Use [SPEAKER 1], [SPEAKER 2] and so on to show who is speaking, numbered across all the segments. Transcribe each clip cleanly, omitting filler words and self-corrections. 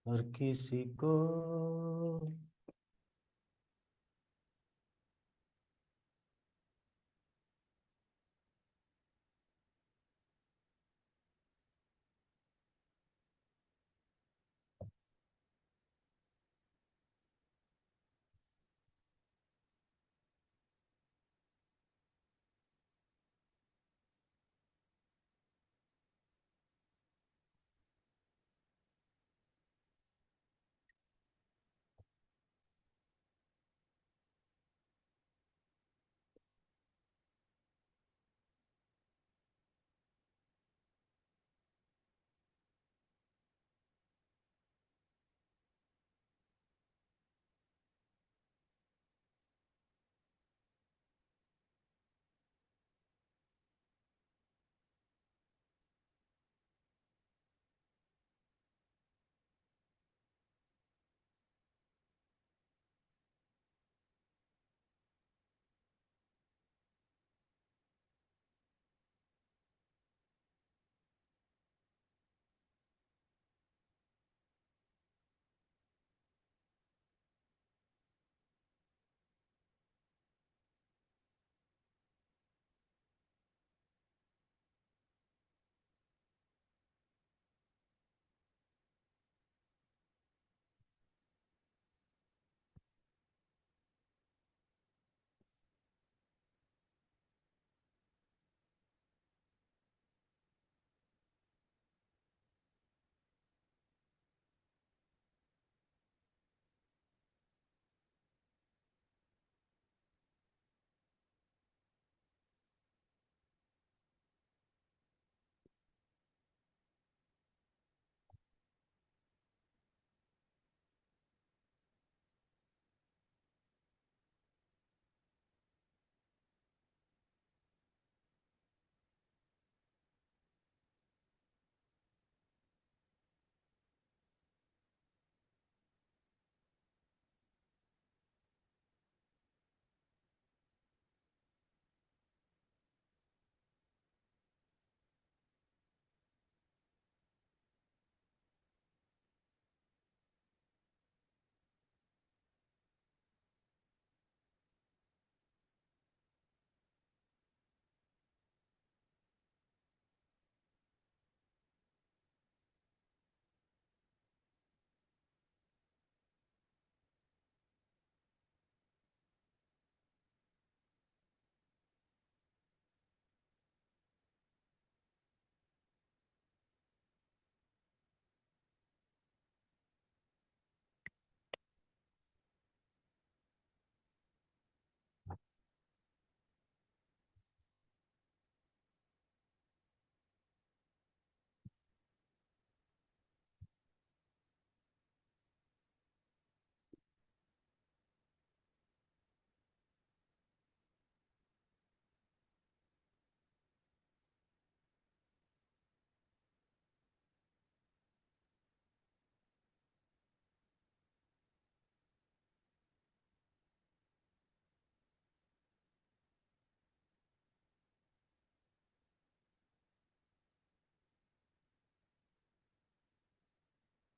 [SPEAKER 1] हर किसी को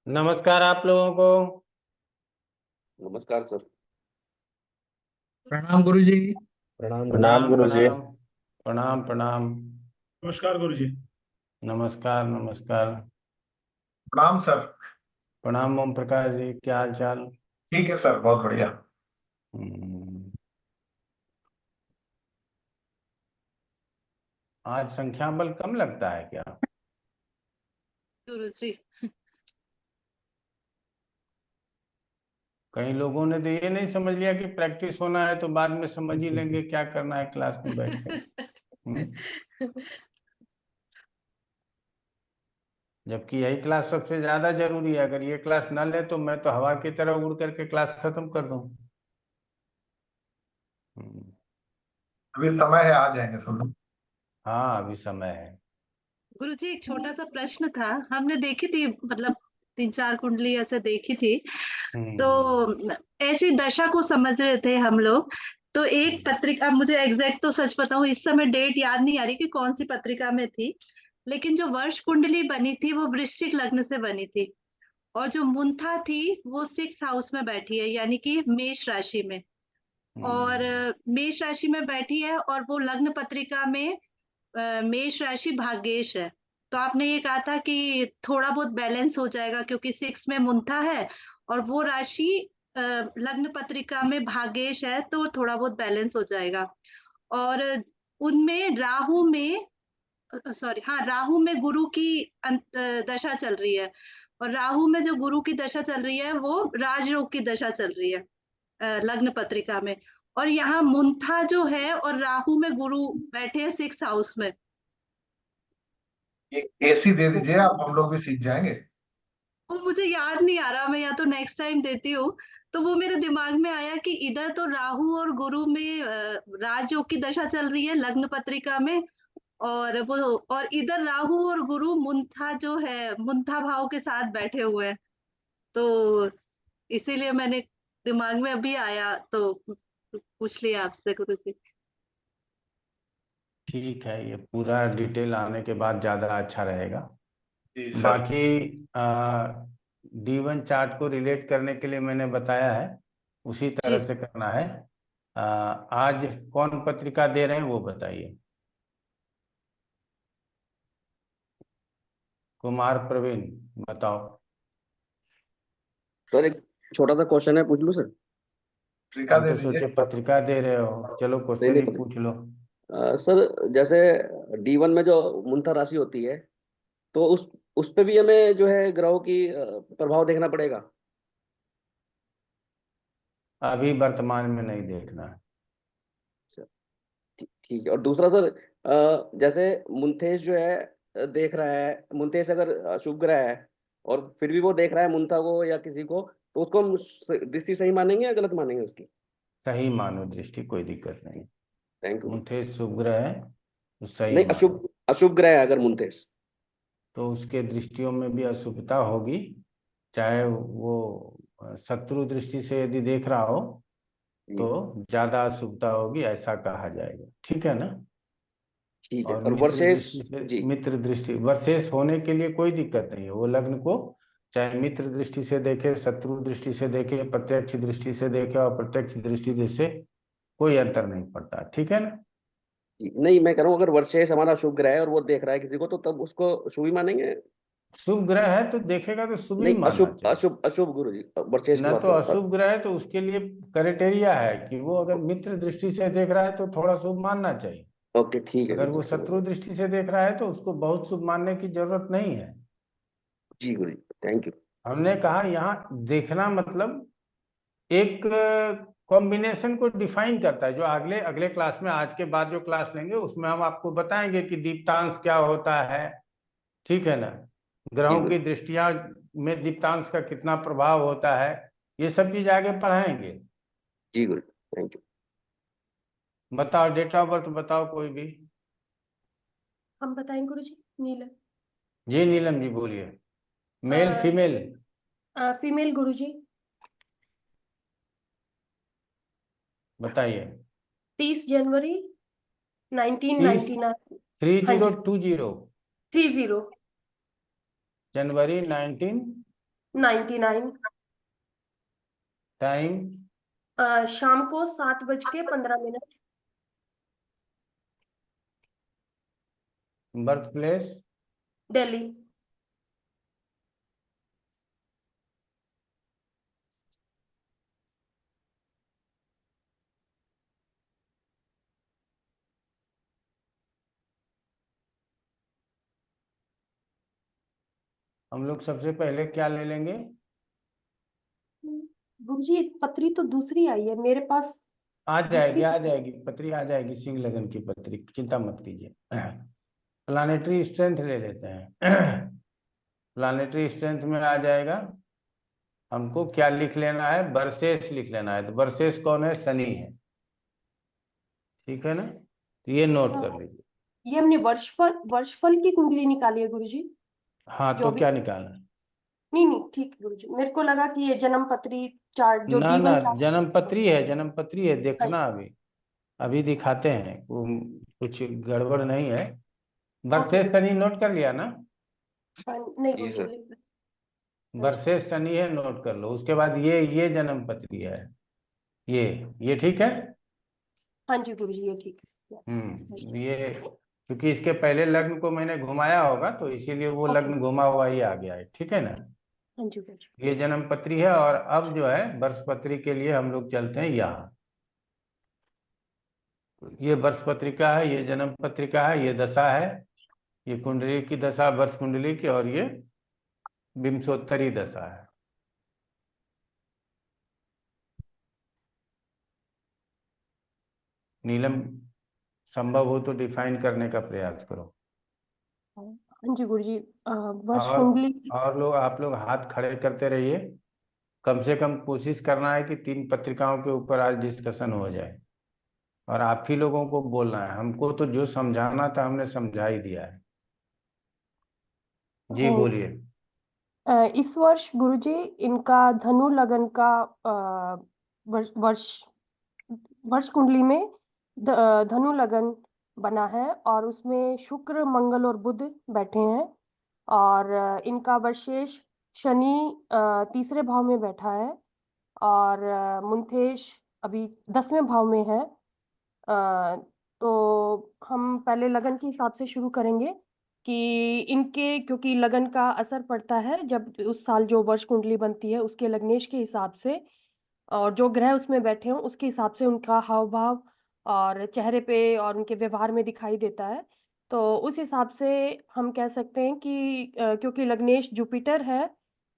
[SPEAKER 1] नमस्कार आप लोगों को।
[SPEAKER 2] नमस्कार सर।
[SPEAKER 3] प्रणाम गुरुजी।
[SPEAKER 1] प्रणाम
[SPEAKER 2] प्रणाम गुरुजी।
[SPEAKER 1] प्रणाम प्रणाम प्रणाम।
[SPEAKER 3] नमस्कार गुरुजी।
[SPEAKER 1] नमस्कार नमस्कार।
[SPEAKER 4] प्रणाम सर।
[SPEAKER 1] प्रणाम ओम प्रकाश जी, क्या हाल चाल?
[SPEAKER 4] ठीक है सर, बहुत बढ़िया।
[SPEAKER 1] हम्म, आज संख्या बल कम लगता है क्या?
[SPEAKER 5] गुरुजी
[SPEAKER 1] कई लोगों ने तो ये नहीं समझ लिया कि प्रैक्टिस होना है तो बाद में समझ ही लेंगे क्या करना है क्लास में बैठ कर। जबकि यही क्लास सबसे ज्यादा जरूरी है। अगर ये क्लास ना ले तो मैं तो हवा की तरह उड़ करके क्लास खत्म कर दूं।
[SPEAKER 4] अभी समय है, आ जाएंगे सब लोग।
[SPEAKER 1] हाँ अभी समय है।
[SPEAKER 5] गुरुजी, एक छोटा सा प्रश्न था। हमने देखी थी, मतलब 3-4 कुंडली ऐसे देखी थी, तो ऐसी दशा को समझ रहे थे हम लोग। तो एक पत्रिका, अब मुझे एग्जैक्ट तो सच बताऊं इस समय डेट याद नहीं आ रही कि कौन सी पत्रिका में थी, लेकिन जो वर्ष कुंडली बनी थी वो वृश्चिक लग्न से बनी थी। और जो मुंथा थी वो 6 हाउस में बैठी है, यानी कि मेष राशि में। और मेष राशि में बैठी है और वो लग्न पत्रिका में मेष राशि भाग्येश है। तो आपने ये कहा था कि थोड़ा बहुत बैलेंस हो जाएगा, क्योंकि 6 में मुंथा है और वो राशि लग्न पत्रिका में भाग्येश है, तो थोड़ा बहुत बैलेंस हो जाएगा। और उनमें राहु में सॉरी हाँ, राहु में गुरु की दशा चल रही है। और राहु में जो गुरु की दशा चल रही है वो राजयोग की दशा चल रही है लग्न पत्रिका में। और यहाँ मुंथा जो है और राहु में गुरु बैठे हैं 6 हाउस में।
[SPEAKER 4] एक एसी दे दीजिए आप, हम लोग भी सीख जाएंगे।
[SPEAKER 5] वो मुझे याद नहीं आ रहा, मैं या तो नेक्स्ट टाइम देती हूँ। तो वो मेरे दिमाग में आया कि इधर तो राहु और गुरु में राजयोग की दशा चल रही है लग्न पत्रिका में, और वो और इधर राहु और गुरु मुंथा जो है मुंथा भाव के साथ बैठे हुए हैं। तो इसीलिए मैंने दिमाग में अभी आया तो पूछ लिया आपसे गुरुजी।
[SPEAKER 1] ठीक है, ये पूरा डिटेल आने के बाद ज़्यादा अच्छा रहेगा।
[SPEAKER 4] जी सर।
[SPEAKER 1] बाकी D1 चार्ट को रिलेट करने के लिए मैंने बताया है, उसी
[SPEAKER 5] जी,
[SPEAKER 1] तरह से करना है। आज कौन पत्रिका दे रहे हैं वो बताइए। कुमार प्रवीण, बताओ।
[SPEAKER 2] सर एक छोटा सा क्वेश्चन है, पूछ लूँ सर?
[SPEAKER 4] पत्रिका
[SPEAKER 1] हम
[SPEAKER 4] दे
[SPEAKER 1] तो सोचे
[SPEAKER 4] दीजिए।
[SPEAKER 1] पत्रिका दे रहे हो, चलो
[SPEAKER 2] नहीं
[SPEAKER 1] क्वेश्चन
[SPEAKER 2] नहीं
[SPEAKER 1] ही पूछ लो।
[SPEAKER 2] सर जैसे D1 में जो मुंथा राशि होती है, तो उस पे भी हमें जो है ग्रहों की प्रभाव देखना पड़ेगा?
[SPEAKER 1] अभी वर्तमान में नहीं देखना है।
[SPEAKER 2] अच्छा, ठीक है। और दूसरा सर, जैसे मुंथेश जो है देख रहा है, मुंथेश अगर शुभ ग्रह है और फिर भी वो देख रहा है मुंथा को या किसी को, तो उसको हम दृष्टि सही मानेंगे या गलत मानेंगे उसकी?
[SPEAKER 1] सही मानो दृष्टि, कोई दिक्कत नहीं।
[SPEAKER 2] Thank you.
[SPEAKER 1] मुंथेश शुभ ग्रह है तो सही
[SPEAKER 2] नहीं,
[SPEAKER 1] मानो।
[SPEAKER 2] अशुभ अशुभ ग्रह है अगर मुंथेश।
[SPEAKER 1] तो उसके दृष्टियों में भी अशुभता होगी, चाहे वो शत्रु दृष्टि से यदि देख रहा हो
[SPEAKER 2] जी
[SPEAKER 1] तो ज्यादा अशुभता होगी, ऐसा कहा जाएगा। ठीक है ना।
[SPEAKER 2] ठीक है।
[SPEAKER 1] और
[SPEAKER 2] और
[SPEAKER 1] मित्र
[SPEAKER 2] वर्षेश?
[SPEAKER 1] दृष्टि से,
[SPEAKER 2] जी
[SPEAKER 1] मित्र दृष्टि वर्सेस होने के लिए कोई दिक्कत नहीं है। वो लग्न को चाहे मित्र दृष्टि से देखे, शत्रु दृष्टि से देखे, प्रत्यक्ष दृष्टि से देखे और प्रत्यक्ष दृष्टि से कोई अंतर नहीं पड़ता। ठीक है ना।
[SPEAKER 2] जी। नहीं, मैं कह रहा हूँ अगर वर्षेश हमारा शुभ ग्रह है और वो देख रहा है किसी को, तो तब उसको शुभ ही मानेंगे?
[SPEAKER 1] शुभ ग्रह है तो देखेगा तो शुभ ही
[SPEAKER 2] नहीं,
[SPEAKER 1] मानना
[SPEAKER 2] अशुभ
[SPEAKER 1] चाहिए।
[SPEAKER 2] अशुभ अशुभ गुरु जी, वर्षेश की
[SPEAKER 1] न
[SPEAKER 2] बात
[SPEAKER 1] तो
[SPEAKER 2] कर रहा
[SPEAKER 1] अशुभ ग्रह है तो उसके लिए क्राइटेरिया है कि वो अगर मित्र दृष्टि से देख रहा है तो थोड़ा शुभ मानना चाहिए।
[SPEAKER 2] था। ओके, ठीक है
[SPEAKER 1] अगर
[SPEAKER 2] गुरु
[SPEAKER 1] वो
[SPEAKER 2] जी, समझ
[SPEAKER 1] शत्रु
[SPEAKER 2] गया।
[SPEAKER 1] दृष्टि से देख रहा है तो उसको बहुत शुभ मानने की जरूरत नहीं है।
[SPEAKER 2] जी गुरु जी, थैंक यू।
[SPEAKER 1] हमने कहा यहाँ देखना मतलब एक कॉम्बिनेशन को डिफाइन करता है, जो अगले अगले क्लास में, आज के बाद जो क्लास लेंगे उसमें हम आपको बताएंगे कि दीप्तांश क्या होता है। ठीक है ना।
[SPEAKER 2] जी
[SPEAKER 1] ग्रहों
[SPEAKER 2] गुरु।
[SPEAKER 1] की दृष्टियां में दीप्तांश का कितना प्रभाव होता है, ये सब चीज आगे पढ़ाएंगे।
[SPEAKER 2] जी गुरु, थैंक यू।
[SPEAKER 1] बताओ डेट ऑफ बर्थ बताओ कोई भी।
[SPEAKER 3] हम बताएं गुरुजी। नीलम।
[SPEAKER 1] जी नीलम जी बोलिए। Male female.
[SPEAKER 3] फीमेल गुरुजी।
[SPEAKER 1] बताइए।
[SPEAKER 3] 30 जनवरी
[SPEAKER 1] 30
[SPEAKER 3] 1999। हाँ जी,
[SPEAKER 1] 3020
[SPEAKER 3] 30
[SPEAKER 1] जनवरी 19।
[SPEAKER 3] 99।
[SPEAKER 1] टाइम।
[SPEAKER 3] शाम को 7:15।
[SPEAKER 1] Birth place.
[SPEAKER 3] दिल्ली।
[SPEAKER 1] हम लोग सबसे पहले क्या ले लेंगे।
[SPEAKER 3] गुरुजी पत्री तो दूसरी आई है मेरे पास। दूसरी
[SPEAKER 1] आ जाएगी पत्री, आ जाएगी सिंह लगन की पत्री, चिंता मत कीजिए। प्लानेटरी स्ट्रेंथ ले लेते हैं। प्लानेटरी स्ट्रेंथ में आ जाएगा। हमको क्या लिख लेना है, वर्सेस लिख लेना है। तो वर्सेस कौन है, शनि है। ठीक है ना, तो ये नोट कर लीजिए।
[SPEAKER 3] ये हमने वर्षफल की कुंडली निकाली है गुरुजी।
[SPEAKER 1] हाँ
[SPEAKER 3] जो
[SPEAKER 1] तो
[SPEAKER 3] अभी
[SPEAKER 1] क्या निकालना है।
[SPEAKER 3] नहीं नहीं, ठीक है गुरुजी, मेरे को लगा कि ये जन्म पत्री चार्ट जो
[SPEAKER 1] ना ना,
[SPEAKER 3] D1 चार्ट।
[SPEAKER 1] जन्म पत्री है, जन्म पत्री है,
[SPEAKER 3] हाँ
[SPEAKER 1] देखना अभी। अभी दिखाते हैं वो, कुछ गड़बड़ नहीं है।
[SPEAKER 3] ओके
[SPEAKER 1] वर्सेस
[SPEAKER 3] गुरु।
[SPEAKER 1] शनि नोट कर लिया ना।
[SPEAKER 3] नहीं
[SPEAKER 2] जी
[SPEAKER 3] गुरुजी
[SPEAKER 2] सर।
[SPEAKER 1] वर्षेश शनि है, नोट कर लो। उसके बाद ये जन्म पत्री है, ये ठीक है।
[SPEAKER 3] हाँ जी गुरुजी, ये ठीक है।
[SPEAKER 1] ये क्योंकि इसके पहले लग्न को मैंने घुमाया होगा, तो इसीलिए वो
[SPEAKER 3] ओके।
[SPEAKER 1] लग्न घुमा हुआ ही आ गया है, ठीक है ना।
[SPEAKER 3] हाँ जी गुरुजी।
[SPEAKER 1] ये जन्म पत्री है। और अब जो है वर्ष पत्री के लिए हम लोग चलते हैं यहाँ। ये वर्ष पत्रिका है, ये जन्म पत्रिका है, ये दशा है, ये कुंडली की दशा, वर्ष कुंडली की, और ये विंशोत्तरी दशा है। नीलम, संभव हो तो डिफाइन करने का प्रयास करो।
[SPEAKER 3] हाँ जी गुरुजी, वर्ष
[SPEAKER 1] और
[SPEAKER 3] कुंडली।
[SPEAKER 1] और लोग, आप लोग हाथ खड़े करते रहिए। कम से कम कोशिश करना है कि 3 पत्रिकाओं के ऊपर आज डिस्कशन हो जाए। और आप ही लोगों को बोलना है, हमको तो जो समझाना था हमने समझा ही दिया है। जी
[SPEAKER 3] हाँ,
[SPEAKER 1] बोलिए।
[SPEAKER 3] इस वर्ष गुरुजी इनका धनु लगन का वर्ष वर्ष वर्ष कुंडली में धनु लगन बना है, और उसमें शुक्र मंगल और बुध बैठे हैं। और इनका वर्षेश शनि तीसरे भाव में बैठा है, और मुंथेश अभी 10वें भाव में है। तो हम पहले लगन के हिसाब से शुरू करेंगे कि इनके, क्योंकि लगन का असर पड़ता है जब उस साल जो वर्ष कुंडली बनती है उसके लग्नेश के हिसाब से, और जो ग्रह उसमें बैठे हों उसके हिसाब से उनका हाव भाव और चेहरे पे और उनके व्यवहार में दिखाई देता है। तो उस हिसाब से हम कह सकते हैं कि क्योंकि लग्नेश जुपिटर है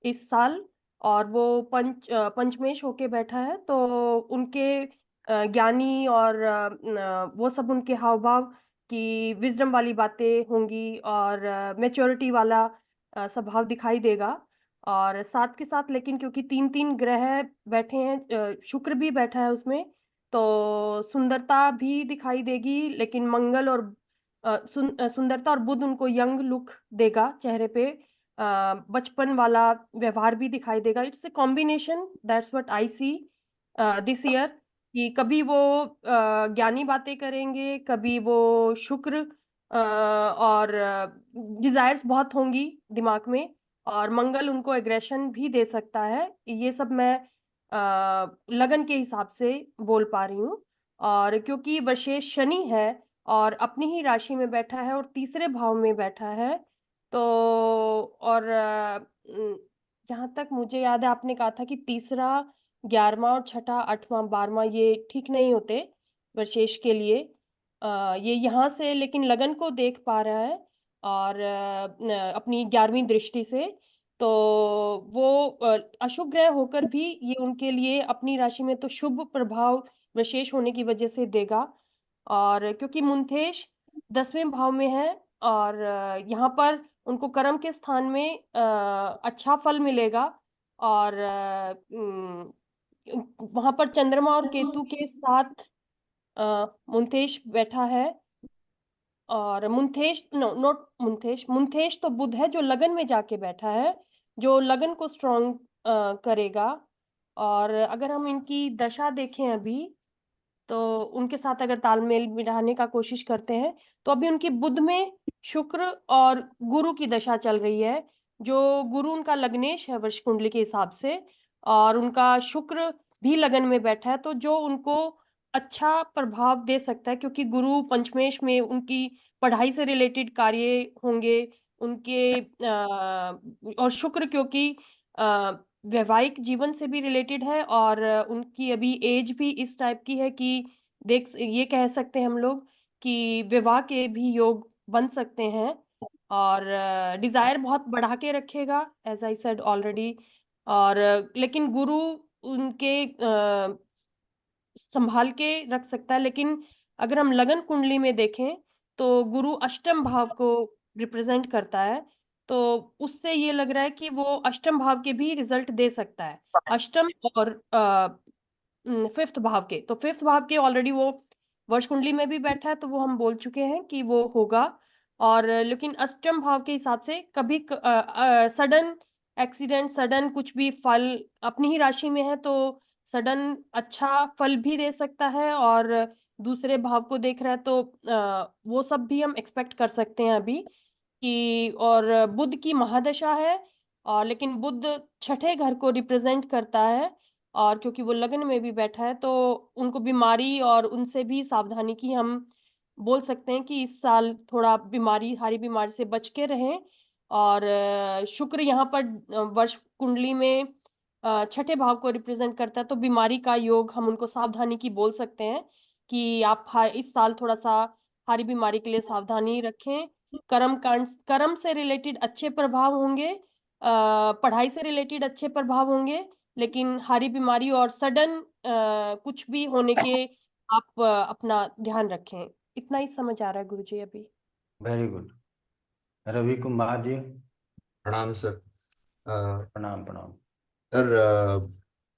[SPEAKER 3] इस साल, और वो पंचमेश होके बैठा है, तो उनके ज्ञानी और वो सब उनके हाव भाव की विजडम वाली बातें होंगी, और मैच्योरिटी वाला स्वभाव दिखाई देगा। और साथ के साथ लेकिन क्योंकि 3 3 ग्रह बैठे हैं, शुक्र भी बैठा है उसमें, तो सुंदरता भी दिखाई देगी। लेकिन मंगल और सुंदरता और बुध उनको यंग लुक देगा चेहरे पे, बचपन वाला व्यवहार भी दिखाई देगा। It's a combination, that's what I see this year, कि कभी वो ज्ञानी बातें करेंगे, कभी वो शुक्र और डिजायर्स बहुत होंगी दिमाग में, और मंगल उनको एग्रेशन भी दे सकता है। ये सब मैं लगन के हिसाब से बोल पा रही हूँ। और क्योंकि वर्षेश शनि है और अपनी ही राशि में बैठा है और तीसरे भाव में बैठा है, तो और जहाँ तक मुझे याद है आपने कहा था कि तीसरा 11वां और छठा 8वां 12वां ये ठीक नहीं होते वर्षेश के लिए। ये यहाँ से लेकिन लगन को देख पा रहा है, और अपनी 11वीं दृष्टि से, तो वो अशुभ ग्रह होकर भी ये उनके लिए अपनी राशि में तो शुभ प्रभाव विशेष होने की वजह से देगा। और क्योंकि मुंथेश 10वें भाव में है, और यहाँ पर उनको कर्म के स्थान में अच्छा फल मिलेगा। और वहां पर चंद्रमा और केतु के साथ मुंथेश बैठा है। और मुंथेश, नो नॉट मुंथेश, मुंथेश तो बुध है जो लगन में जाके बैठा है, जो लगन को स्ट्रॉन्ग करेगा। और अगर हम इनकी दशा देखें अभी, तो उनके साथ अगर तालमेल बिठाने का कोशिश करते हैं, तो अभी उनकी बुध में शुक्र और गुरु की दशा चल रही है, जो गुरु उनका लग्नेश है वर्ष कुंडली के हिसाब से, और उनका शुक्र भी लगन में बैठा है, तो जो उनको अच्छा प्रभाव दे सकता है, क्योंकि गुरु पंचमेश में उनकी पढ़ाई से रिलेटेड कार्य होंगे उनके, और शुक्र क्योंकि वैवाहिक जीवन से भी रिलेटेड है, और उनकी अभी एज भी इस टाइप की है कि ये कह सकते हैं हम लोग कि विवाह के भी योग बन सकते हैं। और डिजायर बहुत बढ़ा के रखेगा, एज आई सेड ऑलरेडी। और लेकिन गुरु उनके संभाल के रख सकता है। लेकिन अगर हम लगन कुंडली में देखें, तो गुरु अष्टम भाव को रिप्रेजेंट करता है, तो उससे ये लग रहा है कि वो अष्टम भाव के भी रिजल्ट दे सकता है। अष्टम और 5th भाव के, तो 5th भाव के ऑलरेडी वो वर्ष कुंडली में भी बैठा है, तो वो हम बोल चुके हैं कि वो होगा। और लेकिन अष्टम भाव के हिसाब से कभी सडन एक्सीडेंट, सडन कुछ भी फल अपनी ही राशि में है, तो सडन अच्छा फल भी दे सकता है। और दूसरे भाव को देख रहा है, तो वो सब भी हम एक्सपेक्ट कर सकते हैं अभी कि। और बुध की महादशा है, और लेकिन बुध छठे घर को रिप्रेजेंट करता है, और क्योंकि वो लगन में भी बैठा है तो उनको बीमारी और उनसे भी सावधानी की हम बोल सकते हैं कि इस साल थोड़ा बीमारी, हारी बीमारी से बच के रहें। और शुक्र यहाँ पर वर्ष कुंडली में छठे भाव को रिप्रेजेंट करता है, तो बीमारी का योग हम उनको सावधानी की बोल सकते हैं कि आप इस साल थोड़ा सा हारी बीमारी के लिए सावधानी रखें। कर्म से रिलेटेड अच्छे प्रभाव होंगे, पढ़ाई से रिलेटेड अच्छे प्रभाव होंगे, लेकिन हारी बीमारी और सडन कुछ भी होने के आप अपना ध्यान रखें। इतना ही समझ आ रहा है गुरुजी अभी।
[SPEAKER 1] Very good. रवि कुमार जी।
[SPEAKER 6] प्रणाम सर।
[SPEAKER 1] प्रणाम प्रणाम।
[SPEAKER 6] सर,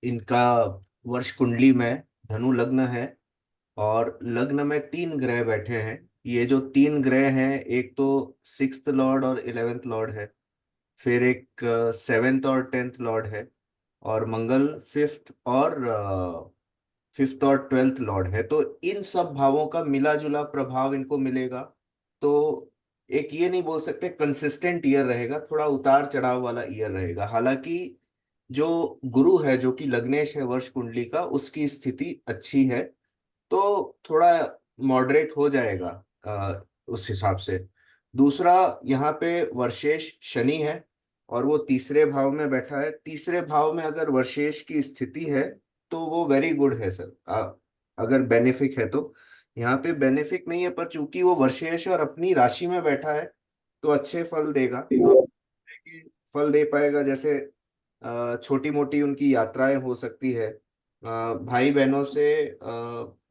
[SPEAKER 6] इनका वर्ष कुंडली में धनु लग्न है और लग्न में 3 ग्रह बैठे हैं। ये जो 3 ग्रह हैं, एक तो 6th लॉर्ड और 11th लॉर्ड है, फिर एक 7th और 10th लॉर्ड है, और मंगल 5th और 12th लॉर्ड है। तो इन सब भावों का मिला जुला प्रभाव इनको मिलेगा। तो एक ये नहीं बोल सकते कंसिस्टेंट ईयर रहेगा, थोड़ा उतार चढ़ाव वाला ईयर रहेगा। हालांकि जो गुरु है, जो कि लग्नेश है वर्ष कुंडली का, उसकी स्थिति अच्छी है, तो थोड़ा मॉडरेट हो जाएगा उस हिसाब से। दूसरा, यहाँ पे वर्षेश शनि है और वो तीसरे भाव में बैठा है। तीसरे भाव में अगर वर्षेश की स्थिति है तो वो वेरी गुड है सर। अगर बेनिफिक है तो, यहाँ पे बेनिफिक नहीं है, पर चूंकि वो वर्षेश और अपनी राशि में बैठा है तो अच्छे फल देगा। तो फल दे पाएगा, जैसे छोटी मोटी उनकी यात्राएं हो सकती है, भाई बहनों से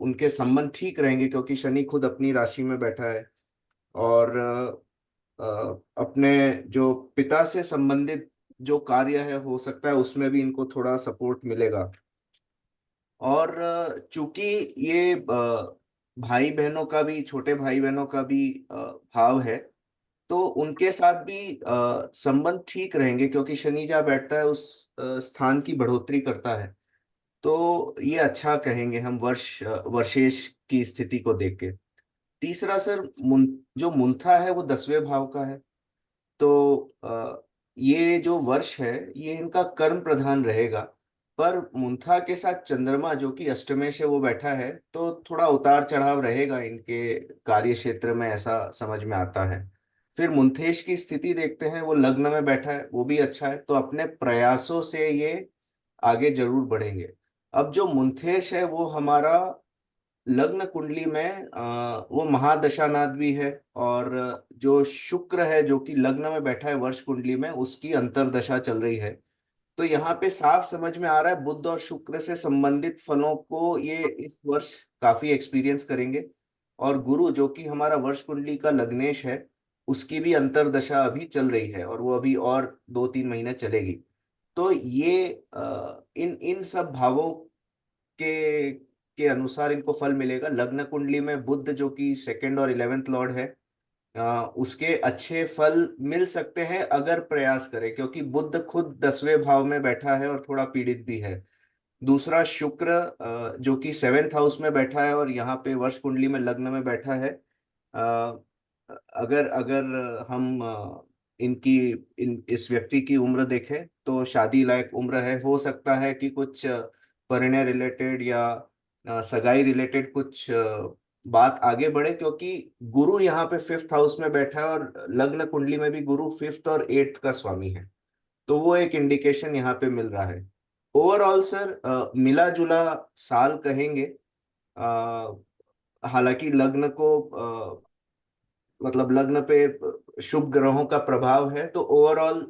[SPEAKER 6] उनके संबंध ठीक रहेंगे क्योंकि शनि खुद अपनी राशि में बैठा है। और अपने जो पिता से संबंधित जो कार्य है, हो सकता है उसमें भी इनको थोड़ा सपोर्ट मिलेगा। और चूंकि ये भाई बहनों का भी, छोटे भाई बहनों का भी भाव है, तो उनके साथ भी संबंध ठीक रहेंगे क्योंकि शनि जहाँ बैठता है उस स्थान की बढ़ोतरी करता है। तो ये अच्छा कहेंगे हम वर्षेश की स्थिति को देख के। तीसरा सर, जो मुंथा है वो 10वें भाव का है। तो ये जो वर्ष है ये इनका कर्म प्रधान रहेगा, पर मुंथा के साथ चंद्रमा जो कि अष्टमेश है वो बैठा है, तो थोड़ा उतार चढ़ाव रहेगा इनके कार्य क्षेत्र में, ऐसा समझ में आता है। फिर मुंथेश की स्थिति देखते हैं, वो लग्न में बैठा है, वो भी अच्छा है, तो अपने प्रयासों से ये आगे जरूर बढ़ेंगे। अब जो मुंथेश है वो हमारा लग्न कुंडली में वो महादशानाथ भी है, और जो शुक्र है जो कि लग्न में बैठा है वर्ष कुंडली में, उसकी अंतर्दशा चल रही है। तो यहाँ पे साफ समझ में आ रहा है बुध और शुक्र से संबंधित फलों को ये इस वर्ष काफी एक्सपीरियंस करेंगे। और गुरु जो कि हमारा वर्ष कुंडली का लग्नेश है, उसकी भी अंतर्दशा अभी चल रही है और वो अभी और 2-3 महीने चलेगी। तो ये इन इन सब भावों के अनुसार इनको फल मिलेगा। लग्न कुंडली में बुध जो कि 2nd और 11th लॉर्ड है, उसके अच्छे फल मिल सकते हैं अगर प्रयास करें, क्योंकि बुध खुद 10वें भाव में बैठा है और थोड़ा पीड़ित भी है। दूसरा, शुक्र जो कि 7th हाउस में बैठा है और यहाँ पे वर्ष कुंडली में लग्न में बैठा है। अ, अगर अगर हम इस व्यक्ति की उम्र देखें तो शादी लायक उम्र है। हो सकता है कि कुछ परिणय रिलेटेड या सगाई रिलेटेड कुछ बात आगे बढ़े, क्योंकि गुरु यहाँ पे 5th हाउस में बैठा है और लग्न कुंडली में भी गुरु 5th और 8th का स्वामी है। तो वो एक इंडिकेशन यहाँ पे मिल रहा है। ओवरऑल सर मिला जुला साल कहेंगे। हालांकि लग्न को मतलब लग्न पे शुभ ग्रहों का प्रभाव है, तो ओवरऑल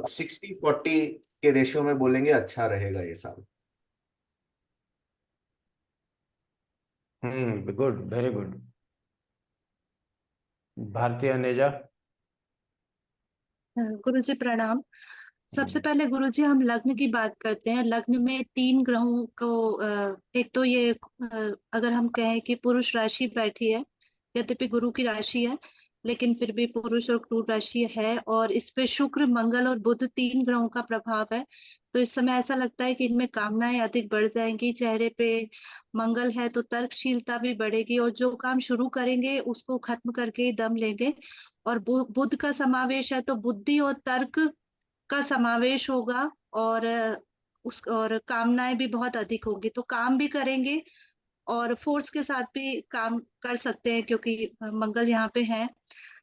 [SPEAKER 6] 60-40 के रेशियो में बोलेंगे अच्छा रहेगा ये साल।
[SPEAKER 1] Good, very good. भारतीय अनेजा।
[SPEAKER 5] गुरुजी प्रणाम। सबसे पहले गुरुजी हम लग्न की बात करते हैं। लग्न में 3 ग्रहों को एक तो ये अगर हम कहें कि पुरुष राशि बैठी है, यद्यपि गुरु की राशि है लेकिन फिर भी पुरुष और क्रूर राशि है, और इस पे शुक्र, मंगल और बुध 3 ग्रहों का प्रभाव है। तो इस समय ऐसा लगता है कि इनमें कामनाएं अधिक बढ़ जाएंगी। चेहरे पे मंगल है तो तर्कशीलता भी बढ़ेगी, और जो काम शुरू करेंगे उसको खत्म करके ही दम लेंगे। और बुध का समावेश है तो बुद्धि और तर्क का समावेश होगा और और कामनाएं भी बहुत अधिक होंगी, तो काम भी करेंगे और फोर्स के साथ भी काम कर सकते हैं क्योंकि मंगल यहाँ पे है।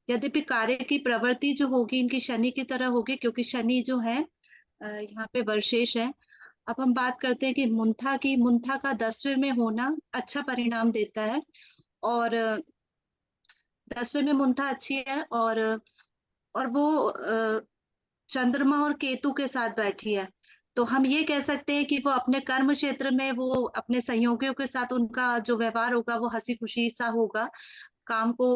[SPEAKER 5] यद्यपि कार्य की प्रवृत्ति जो होगी इनकी शनि की तरह होगी क्योंकि शनि जो है यहाँ पे वर्षेश है। अब हम बात करते हैं कि मुंथा का 10वें में होना अच्छा परिणाम देता है और 10वें में मुंथा अच्छी है और वो चंद्रमा और केतु के साथ बैठी है, तो हम ये कह सकते हैं कि वो अपने कर्म क्षेत्र में वो अपने सहयोगियों के साथ उनका जो व्यवहार होगा वो हंसी खुशी सा होगा। काम को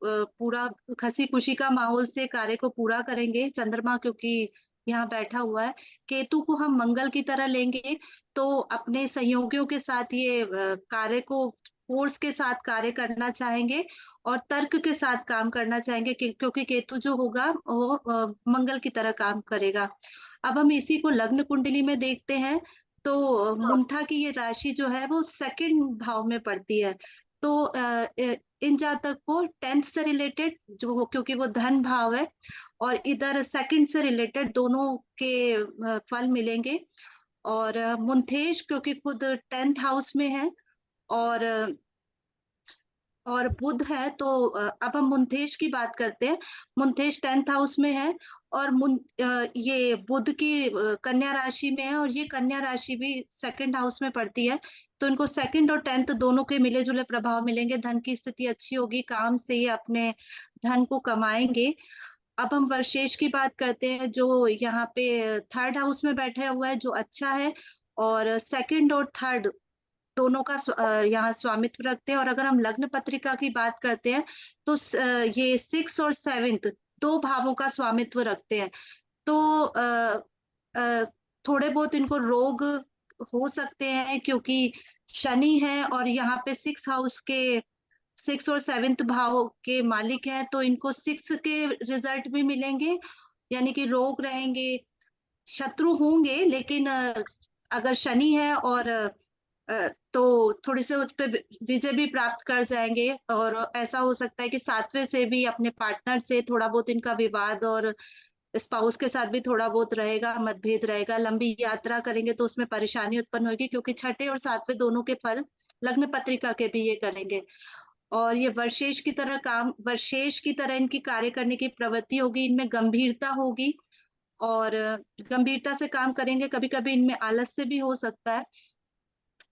[SPEAKER 5] पूरा हंसी खुशी का माहौल से कार्य को पूरा करेंगे। चंद्रमा क्योंकि यहाँ बैठा हुआ है, केतु को हम मंगल की तरह लेंगे तो अपने सहयोगियों के साथ ये कार्य को फोर्स के साथ कार्य करना चाहेंगे और तर्क के साथ काम करना चाहेंगे क्योंकि केतु जो होगा वो मंगल की तरह काम करेगा। अब हम इसी को लग्न कुंडली में देखते हैं तो मुंथा की ये राशि जो है वो 2nd भाव में पड़ती है, तो इन जातक को 10th से रिलेटेड जो क्योंकि वो धन भाव है और इधर 2nd से रिलेटेड दोनों के फल मिलेंगे। और मुंथेश क्योंकि खुद 10th हाउस में है और बुध है, तो अब हम मुंथेश की बात करते हैं। मुंथेश 10th हाउस में है और ये बुध की कन्या राशि में है और ये कन्या राशि भी 2nd हाउस में पड़ती है, तो इनको 2nd और 10th दोनों के मिले जुले प्रभाव मिलेंगे। धन की स्थिति अच्छी होगी, काम से ये अपने धन को कमाएंगे। अब हम वर्षेश की बात करते हैं जो यहाँ पे 3rd हाउस में बैठा हुआ है जो अच्छा है और 2nd और 3rd दोनों का यहाँ स्वामित्व रखते हैं। और अगर हम लग्न पत्रिका की बात करते हैं तो ये 6 और 7th 2 भावों का स्वामित्व रखते हैं, तो थोड़े बहुत इनको रोग हो सकते हैं क्योंकि शनि है और यहाँ पे 6 और 7th भाव के मालिक हैं, तो इनको 6 के रिजल्ट भी मिलेंगे, यानी कि रोग रहेंगे, शत्रु होंगे, लेकिन अगर शनि है और तो थोड़ी से उस पे विजय भी प्राप्त कर जाएंगे। और ऐसा हो सकता है कि 7वें से भी अपने पार्टनर से थोड़ा बहुत इनका विवाद और स्पाउस के साथ भी थोड़ा बहुत रहेगा, मतभेद रहेगा। लंबी यात्रा करेंगे तो उसमें परेशानी उत्पन्न होगी क्योंकि 6ठे और 7वें दोनों के फल लग्न पत्रिका के भी ये करेंगे। और ये वर्षेश की तरह इनकी कार्य करने की प्रवृत्ति होगी, इनमें गंभीरता होगी और गंभीरता से काम करेंगे। कभी कभी इनमें आलस्य भी हो सकता है,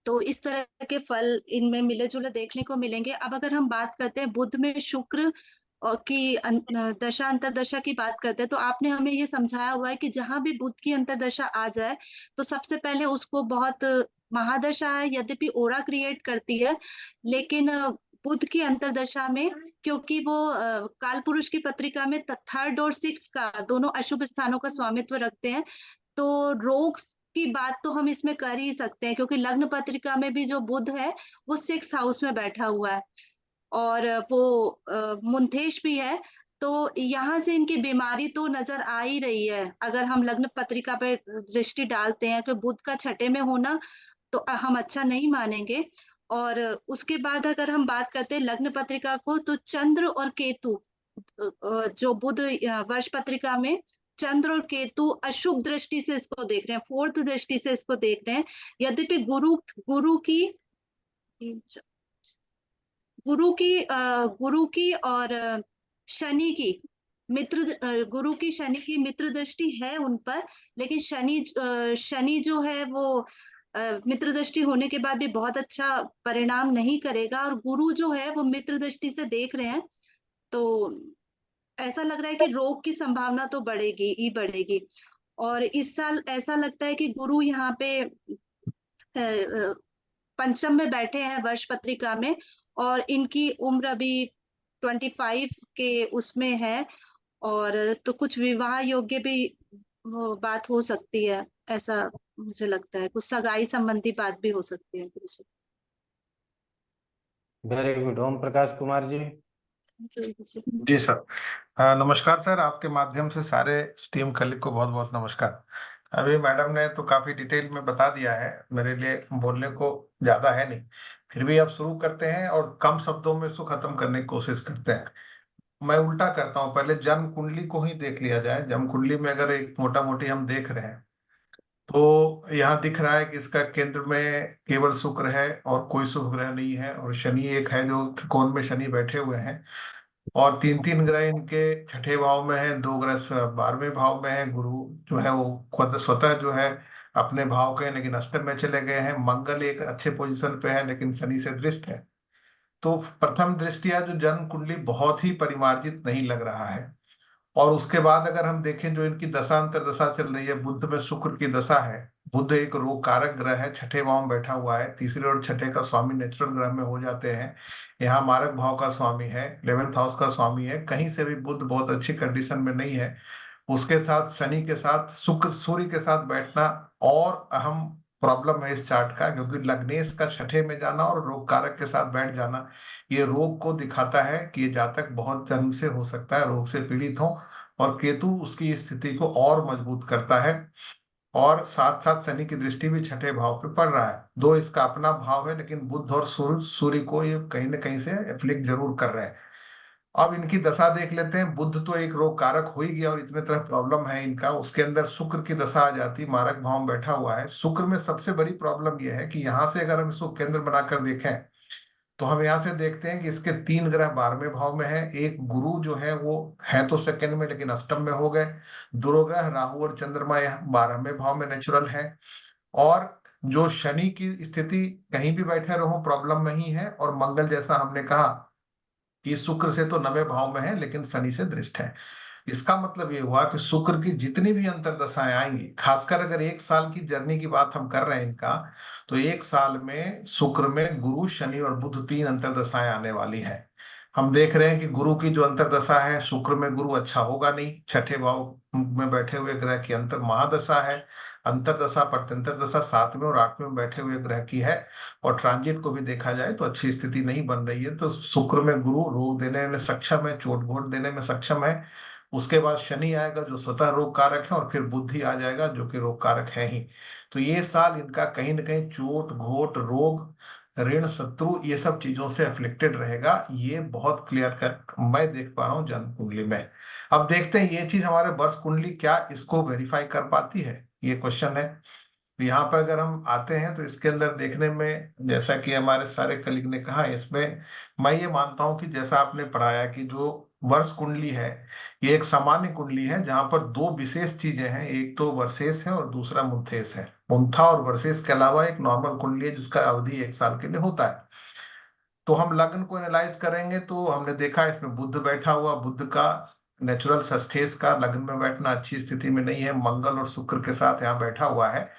[SPEAKER 5] तो इस तरह के फल इनमें मिले जुले देखने को मिलेंगे। अब अगर हम बात करते हैं बुध में शुक्र की दशा अंतरदशा की बात करते हैं, तो आपने हमें ये समझाया हुआ है कि जहां भी बुध की अंतरदशा आ जाए तो सबसे पहले उसको बहुत महादशा है, यद्यपि ओरा क्रिएट करती है, लेकिन बुध की अंतरदशा में क्योंकि वो काल पुरुष की पत्रिका में 3rd और 6th का दोनों अशुभ स्थानों का स्वामित्व रखते हैं, तो रोग की बात तो हम इसमें कर ही सकते हैं क्योंकि लग्न पत्रिका में भी जो बुध है वो 6th हाउस में बैठा हुआ है और वो मुंथेश भी है, तो यहाँ से इनकी बीमारी तो नजर आ ही रही है। अगर हम लग्न पत्रिका पे दृष्टि डालते हैं कि बुध का 6ठे में होना तो हम अच्छा नहीं मानेंगे। और उसके बाद अगर हम बात करते हैं लग्न पत्रिका को, तो चंद्र और केतु जो बुध वर्ष पत्रिका में चंद्र और केतु अशुभ दृष्टि से इसको देख रहे हैं, 4th दृष्टि से इसको देख रहे हैं। यद्यपि गुरु की और शनि की गुरु की शनि की मित्र दृष्टि है उन पर, लेकिन शनि जो है वो मित्र दृष्टि होने के बाद भी बहुत अच्छा परिणाम नहीं करेगा और गुरु जो है वो मित्र दृष्टि से देख रहे हैं, तो ऐसा लग रहा है कि रोग की संभावना तो बढ़ेगी ही बढ़ेगी। और इस साल ऐसा लगता है कि गुरु यहाँ पे पंचम में बैठे हैं वर्ष पत्रिका में और इनकी उम्र अभी 25 के उसमें है, और तो कुछ विवाह योग्य भी बात हो सकती है, ऐसा मुझे लगता है। कुछ सगाई संबंधी बात भी हो सकती है।
[SPEAKER 1] Very good. ओम प्रकाश कुमार जी।
[SPEAKER 4] जी सर। नमस्कार सर, आपके माध्यम से सारे स्टीम कलीग को बहुत बहुत नमस्कार। अभी मैडम ने तो काफी डिटेल में बता दिया है, मेरे लिए बोलने को ज्यादा है नहीं, फिर भी अब शुरू करते हैं और कम शब्दों में इसको खत्म करने की कोशिश करते हैं। मैं उल्टा करता हूँ, पहले जन्म कुंडली को ही देख लिया जाए। जन्म कुंडली में अगर एक मोटा मोटी हम देख रहे हैं तो यहाँ दिख रहा है कि इसका केंद्र में केवल शुक्र है और कोई शुभ ग्रह नहीं है, और शनि एक है जो त्रिकोण में शनि बैठे हुए हैं, और तीन तीन ग्रह इनके छठे भाव में है, दो ग्रह 12वें भाव में है। गुरु जो है वो खुद स्वतः जो है अपने भाव के हैं, लेकिन अष्टम में चले गए हैं। मंगल एक अच्छे पोजीशन पे है लेकिन शनि से दृष्ट है। तो प्रथम दृष्टिया जो जन्म कुंडली बहुत ही परिमार्जित नहीं लग रहा है। और उसके बाद अगर हम देखें जो इनकी दशा अंतर दशा चल रही है, बुध में शुक्र की दशा है। बुध एक रोग कारक ग्रह है, छठे भाव में बैठा हुआ है, तीसरे और छठे का स्वामी नेचुरल ग्रह में हो जाते हैं। यहाँ मारक भाव का स्वामी है, 11th हाउस का स्वामी है, कहीं से भी बुध बहुत अच्छी कंडीशन में नहीं है। उसके साथ शनि के साथ शुक्र सूर्य के साथ बैठना और अहम प्रॉब्लम है इस चार्ट का, क्योंकि लग्नेश का छठे में जाना और रोग कारक के साथ बैठ जाना ये रोग को दिखाता है कि ये जातक बहुत जन्म से हो सकता है रोग से पीड़ित हो, और केतु उसकी स्थिति को और मजबूत करता है। और साथ साथ शनि की दृष्टि भी छठे भाव पे पड़ रहा है। दो इसका अपना भाव है, लेकिन बुध और सूर्य को ये कहीं ना कहीं से एफ्लिक्ट जरूर कर रहे हैं। अब इनकी दशा देख लेते हैं। बुध तो एक रोग कारक हो ही गया और इतने तरह प्रॉब्लम है इनका, उसके अंदर शुक्र की दशा आ जाती, मारक भाव में बैठा हुआ है। शुक्र में सबसे बड़ी प्रॉब्लम यह है कि यहाँ से अगर हम इसको केंद्र बनाकर देखें तो हम यहाँ से देखते हैं कि इसके तीन ग्रह 12वें भाव में है। एक गुरु जो है वो है तो सेकंड में लेकिन अष्टम में हो गए। दो ग्रह राहु और चंद्रमा यह 12वें भाव में नेचुरल है। और जो शनि की स्थिति कहीं भी बैठे रहो प्रॉब्लम नहीं है। और मंगल जैसा हमने कहा कि शुक्र से तो 9वें भाव में है लेकिन शनि से दृष्ट है। इसका मतलब ये हुआ कि शुक्र की जितनी भी अंतर्दशाएं आएंगी, खासकर अगर एक साल की जर्नी की बात हम कर रहे हैं इनका, तो एक साल में शुक्र में गुरु शनि और बुध तीन अंतर्दशाएं आने वाली है। हम देख रहे हैं कि गुरु की जो अंतर्दशा है, शुक्र में गुरु अच्छा होगा नहीं, छठे भाव में बैठे हुए ग्रह की अंतर महादशा है। अंतर्दशा प्रत्यंतर दशा 7वें और 8वें में बैठे हुए ग्रह की है। और ट्रांजिट को भी देखा जाए तो अच्छी स्थिति नहीं बन रही है। तो शुक्र में गुरु रोग देने में सक्षम है, चोट घोट देने में सक्षम है। उसके बाद शनि आएगा जो स्वतः रोग कारक है, और फिर बुद्धि आ जाएगा जो कि रोग कारक है ही। तो ये साल इनका कहीं ना कहीं चोट घोट रोग ऋण शत्रु ये सब चीजों से अफ्लिक्टेड रहेगा। ये बहुत क्लियर कट मैं देख पा रहा हूँ जन्म कुंडली में। अब देखते हैं ये चीज हमारे वर्ष कुंडली क्या इसको वेरीफाई कर पाती है, ये क्वेश्चन है। तो यहाँ पर अगर हम आते हैं तो इसके अंदर देखने में, जैसा कि हमारे सारे कलीग ने कहा, इसमें मैं ये मानता हूं कि जैसा आपने पढ़ाया कि जो वर्ष कुंडली है ये एक सामान्य कुंडली है जहां पर दो विशेष चीजें हैं, एक तो वर्षेश है और दूसरा मुंथेश है। मुंथा और वर्षेश के अलावा एक नॉर्मल कुंडली है जिसका अवधि एक साल के लिए होता है। तो हम लग्न को एनालाइज करेंगे तो हमने देखा इसमें बुध बैठा हुआ, बुध का नेचुरल षष्ठेश का लग्न में बैठना अच्छी स्थिति में नहीं है, मंगल और शुक्र के साथ यहाँ बैठा हुआ है।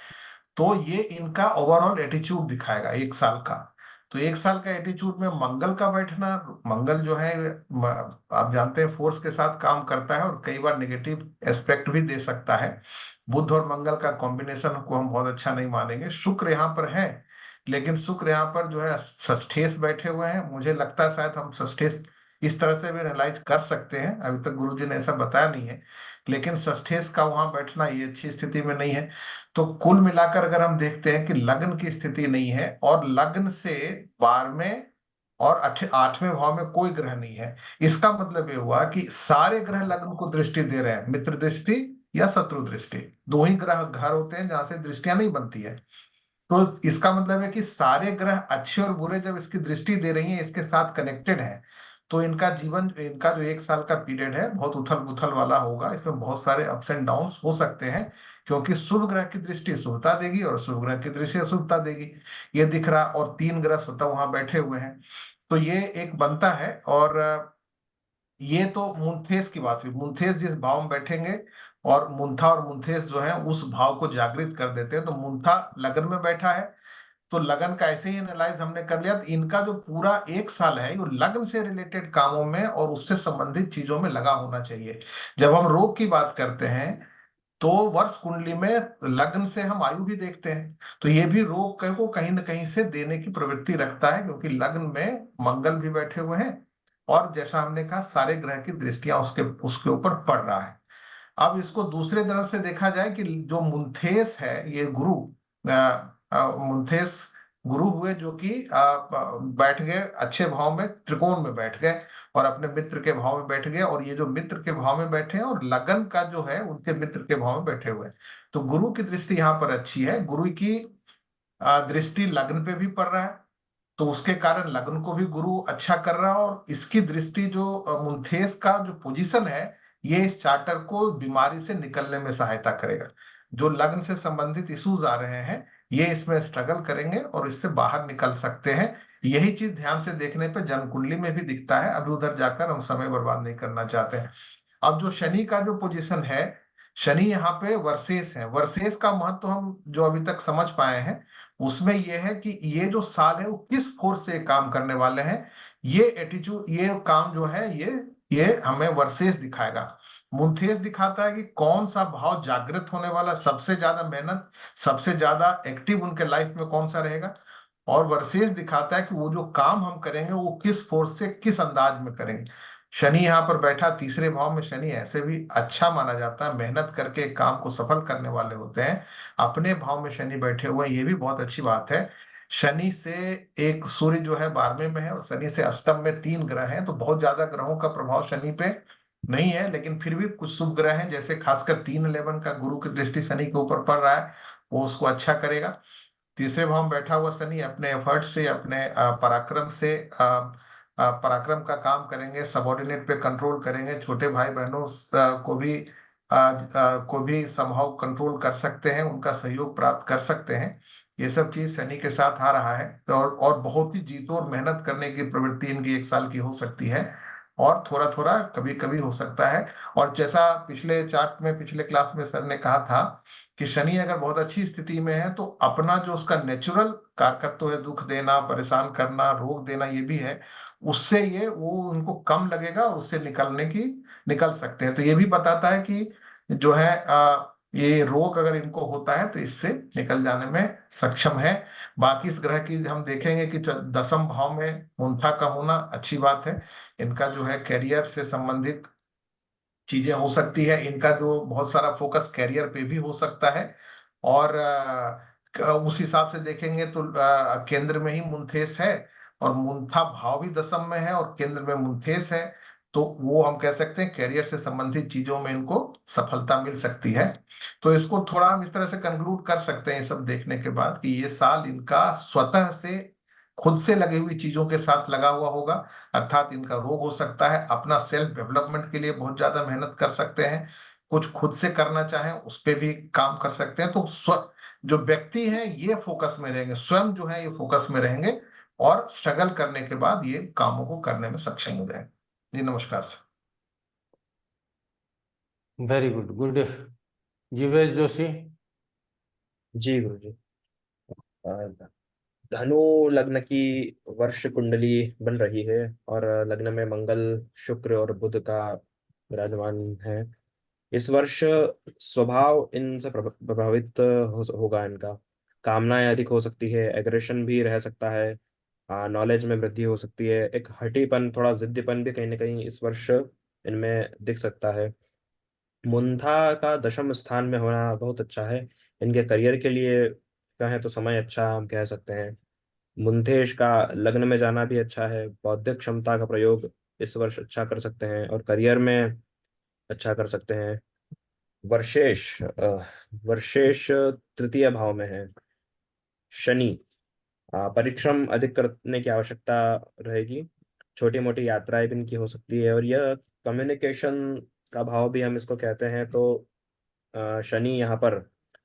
[SPEAKER 4] तो ये इनका ओवरऑल एटीट्यूड दिखाएगा एक साल का। तो एक साल का एटीट्यूड में मंगल का बैठना, मंगल जो है आप जानते हैं फोर्स के साथ काम करता है और कई बार नेगेटिव एस्पेक्ट भी दे सकता है। बुध और मंगल का कॉम्बिनेशन को हम बहुत अच्छा नहीं मानेंगे। शुक्र यहाँ पर है, लेकिन शुक्र यहाँ पर जो है षष्ठेश बैठे हुए हैं। मुझे लगता है शायद हम षष्ठेश इस तरह से भी एनालाइज कर सकते हैं, अभी तक गुरुजी ने ऐसा बताया नहीं है, लेकिन षष्ठेश का वहां बैठना ये अच्छी स्थिति में नहीं है। तो कुल मिलाकर अगर हम देखते हैं कि लग्न की स्थिति नहीं है और लग्न से 12वें और 8वें भाव में कोई ग्रह नहीं है, इसका मतलब ये हुआ कि सारे ग्रह लग्न को दृष्टि दे रहे हैं, मित्र दृष्टि या शत्रु दृष्टि। दो ही ग्रह घर होते हैं जहां से दृष्टियां नहीं बनती है। तो इसका मतलब है कि सारे ग्रह अच्छे और बुरे जब इसकी दृष्टि दे रही हैं, इसके साथ कनेक्टेड है, तो इनका जीवन, इनका जो एक साल का पीरियड है बहुत उथल पुथल वाला होगा। इसमें बहुत सारे अप्स एंड डाउन्स हो सकते हैं, क्योंकि शुभ ग्रह की दृष्टि शुभता देगी और शुभ ग्रह की दृष्टि अशुभता देगी, ये दिख रहा। और तीन ग्रह स्वतः वहां बैठे हुए हैं, तो ये एक बनता है। और ये तो मुंथेस की बात हुई। मुंथेस जिस भाव में बैठेंगे, और मुंथा और मुंथेस जो है उस भाव को जागृत कर देते हैं। तो मुंथा लगन में बैठा है, तो लगन का ऐसे ही एनालाइज हमने कर लिया। तो इनका जो पूरा एक साल है वो लगन से रिलेटेड कामों में और उससे संबंधित चीजों में लगा होना चाहिए। जब हम रोग की बात करते हैं तो वर्ष कुंडली में लग्न से हम आयु भी देखते हैं, तो ये भी रोग को कहीं ना कहीं से देने की प्रवृत्ति रखता है, क्योंकि लग्न में मंगल भी बैठे हुए हैं और जैसा हमने कहा सारे ग्रह की दृष्टियां उसके उसके ऊपर पड़ रहा है। अब इसको दूसरे तरह से देखा जाए कि जो मुंथेस है ये गुरु मुंथेस गुरु हुए जो कि बैठ गए अच्छे भाव में, त्रिकोण में बैठ गए और अपने मित्र के भाव में बैठ गए, और ये जो मित्र के भाव में बैठे हैं और लगन का जो है उनके मित्र के भाव में बैठे हुए हैं। तो गुरु की दृष्टि यहाँ पर अच्छी है, गुरु की दृष्टि लग्न पे भी पड़ रहा है, तो उसके कारण लग्न को भी गुरु अच्छा कर रहा है, और इसकी दृष्टि जो मुंथेस का जो पोजीशन है, ये इस चार्टर को बीमारी से निकलने में सहायता करेगा। जो लग्न से संबंधित इश्यूज आ रहे हैं, ये इसमें स्ट्रगल करेंगे और इससे बाहर निकल सकते हैं। यही चीज ध्यान से देखने पे जन्म कुंडली में भी दिखता है। अभी उधर जाकर हम समय बर्बाद नहीं करना चाहते हैं। अब जो शनि का जो पोजीशन है, शनि यहाँ पे वर्सेस है। वर्सेस का महत्व हम जो अभी तक समझ पाए हैं उसमें यह है कि ये जो साल है वो किस फोर्स से काम करने वाले हैं, ये एटीट्यूड, ये काम जो है ये हमें वर्सेस दिखाएगा। मुंथेस दिखाता है कि कौन सा भाव जागृत होने वाला, सबसे ज्यादा मेहनत, सबसे ज्यादा एक्टिव उनके लाइफ में कौन सा रहेगा, और वर्सेस दिखाता है कि वो जो काम हम करेंगे वो किस फोर्स से किस अंदाज में करेंगे। शनि यहाँ पर बैठा तीसरे भाव में, शनि ऐसे भी अच्छा माना जाता है, मेहनत करके एक काम को सफल करने वाले होते हैं। अपने भाव में शनि बैठे हुए हैं, ये भी बहुत अच्छी बात है। शनि से एक सूर्य जो है 12वें में है और शनि से अष्टम में 3 ग्रह हैं, तो बहुत ज्यादा ग्रहों का प्रभाव शनि पे नहीं है, लेकिन फिर भी कुछ शुभ ग्रह हैं, जैसे खासकर 3-11 का गुरु की दृष्टि शनि के ऊपर पड़ रहा है, वो उसको अच्छा करेगा। तीसरे भाव में बैठा हुआ शनि अपने एफर्ट से, अपने पराक्रम से पराक्रम का काम करेंगे, सबॉर्डिनेट पे कंट्रोल करेंगे, छोटे भाई बहनों को भी संभव कंट्रोल कर सकते हैं, उनका सहयोग प्राप्त कर सकते हैं। ये सब चीज शनि के साथ आ रहा है, तो और बहुत ही जीतो और मेहनत करने की प्रवृत्ति इनकी 1 साल की हो सकती है, और थोड़ा थोड़ा कभी कभी हो सकता है। और जैसा पिछले चार्ट में, पिछले क्लास में सर ने कहा था कि शनि अगर बहुत अच्छी स्थिति में है तो अपना जो उसका नेचुरल कारकत्व है, दुख देना, परेशान करना, रोग देना, ये भी है, उससे ये वो उनको कम लगेगा और उससे निकल सकते हैं। तो ये भी बताता है कि जो है ये रोग अगर इनको होता है तो इससे निकल जाने में सक्षम है। बाकी इस ग्रह की हम देखेंगे कि 10वें भाव में मुंथा का होना अच्छी बात है। इनका जो है कैरियर से संबंधित चीजें हो सकती है, इनका जो बहुत सारा फोकस कैरियर पे भी हो सकता है। और उस हिसाब से देखेंगे तो केंद्र में ही मुंथेस है, और मुंथा भाव भी 10वें में है और केंद्र में मुंथेस है, तो वो हम कह सकते हैं कैरियर से संबंधित चीजों में इनको सफलता मिल सकती है। तो इसको थोड़ा हम इस तरह से कंक्लूड कर सकते हैं ये सब देखने के बाद कि ये साल इनका स्वतः से खुद से लगी हुई चीजों के साथ लगा हुआ होगा, अर्थात इनका रोग हो सकता है, अपना सेल्फ डेवलपमेंट के लिए बहुत ज्यादा मेहनत कर सकते हैं, कुछ खुद से करना चाहें उस पे भी काम कर सकते हैं। तो जो व्यक्ति है ये फोकस में रहेंगे, स्वयं जो है ये फोकस में रहेंगे, और स्ट्रगल करने के बाद ये कामों को करने में सक्षम हो जाएंगे। जी नमस्कार sir.
[SPEAKER 1] Very good good. Jeevesh Joshi.
[SPEAKER 7] जी गुरु जी। धनु लग्न की वर्ष कुंडली बन रही है और लग्न में मंगल, शुक्र और बुध का विराजमान है। इस वर्ष स्वभाव इनसे प्रभावित होगा इनका। कामनाएं अधिक हो सकती है, एग्रेशन भी रह सकता है, नॉलेज में वृद्धि हो सकती है, एक हठीपन, थोड़ा जिद्दीपन भी कहीं ना कहीं इस वर्ष इनमें दिख सकता है। मुंथा का 10वें स्थान में होना बहुत अच्छा है इनके करियर के लिए। कहें तो समय अच्छा हम कह सकते हैं। मुंथेश का लग्न में जाना भी अच्छा है, बौद्धिक क्षमता का प्रयोग इस वर्ष अच्छा कर सकते हैं और करियर में अच्छा कर सकते हैं। वर्षेश तृतीय भाव में है। शनि, परिश्रम अधिक करने की आवश्यकता रहेगी, छोटी मोटी यात्राएं भी इनकी हो सकती है, और यह कम्युनिकेशन का भाव भी हम इसको कहते हैं। तो शनि यहाँ पर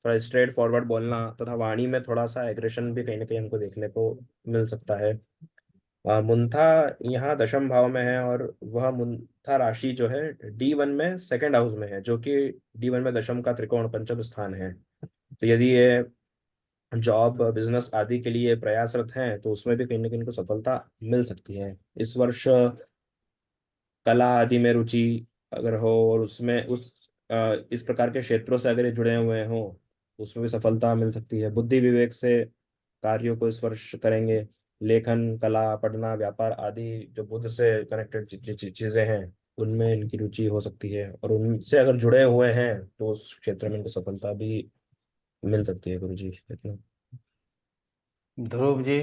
[SPEAKER 7] थोड़ा स्ट्रेट फॉरवर्ड बोलना तथा वाणी में थोड़ा सा एग्रेशन भी कहीं ना कहीं हमको देखने को मिल सकता है। मुंथा यहाँ 10वें भाव में है और वह मुंथा राशि जो है D1 में सेकंड हाउस में है, जो कि D1 में 10वें का त्रिकोण 5वां स्थान है। तो यदि ये जॉब, बिजनेस आदि के लिए प्रयासरत हैं तो उसमें भी कहीं ना कहीं इनको सफलता मिल सकती है। इस वर्ष कला आदि में रुचि अगर हो और उसमें इस प्रकार के क्षेत्रों से अगर ये जुड़े हुए हों उसमें भी सफलता मिल सकती है। बुद्धि विवेक से कार्यों को इस वर्ष करेंगे। लेखन, कला, पढ़ना, व्यापार आदि जो बुद्ध से कनेक्टेड चीजें हैं उनमें इनकी रुचि हो सकती है, और उनसे अगर जुड़े हुए हैं तो उस क्षेत्र में इनको सफलता भी मिल सकती है। गुरु जी इतना।
[SPEAKER 1] ध्रुव जी।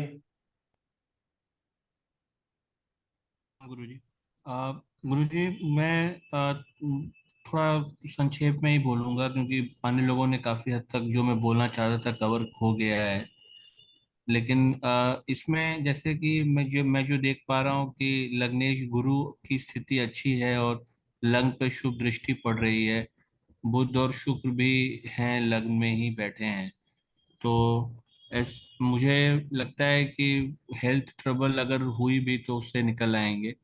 [SPEAKER 8] गुरुजी गुरुजी मैं थोड़ा संक्षेप में ही बोलूंगा, क्योंकि अन्य लोगों ने काफी हद तक जो मैं बोलना चाहता था कवर हो गया है। लेकिन इसमें जैसे कि मैं जो देख पा रहा हूँ कि लग्नेश गुरु की स्थिति अच्छी है और लग्न पे शुभ दृष्टि पड़ रही है। बुध और शुक्र भी हैं, लग्न में ही बैठे हैं। तो मुझे लगता है कि हेल्थ ट्रबल अगर हुई भी तो उससे निकल आएंगे।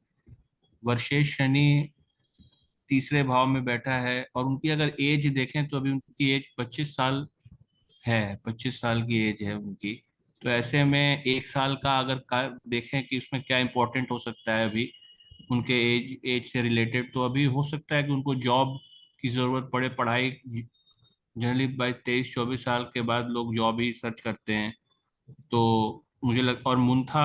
[SPEAKER 8] वर्षेश शनि तीसरे भाव में बैठा है, और उनकी अगर एज देखें तो अभी उनकी एज 25 साल है, 25 साल की एज है उनकी। तो ऐसे में 1 साल का अगर देखें कि उसमें क्या इंपॉर्टेंट हो सकता है अभी उनके एज एज से रिलेटेड, तो अभी हो सकता है कि उनको जॉब की जरूरत पड़े। पढ़ाई जनरली 22-24 साल के बाद लोग जॉब ही सर्च करते हैं। तो मुझे और मुंथा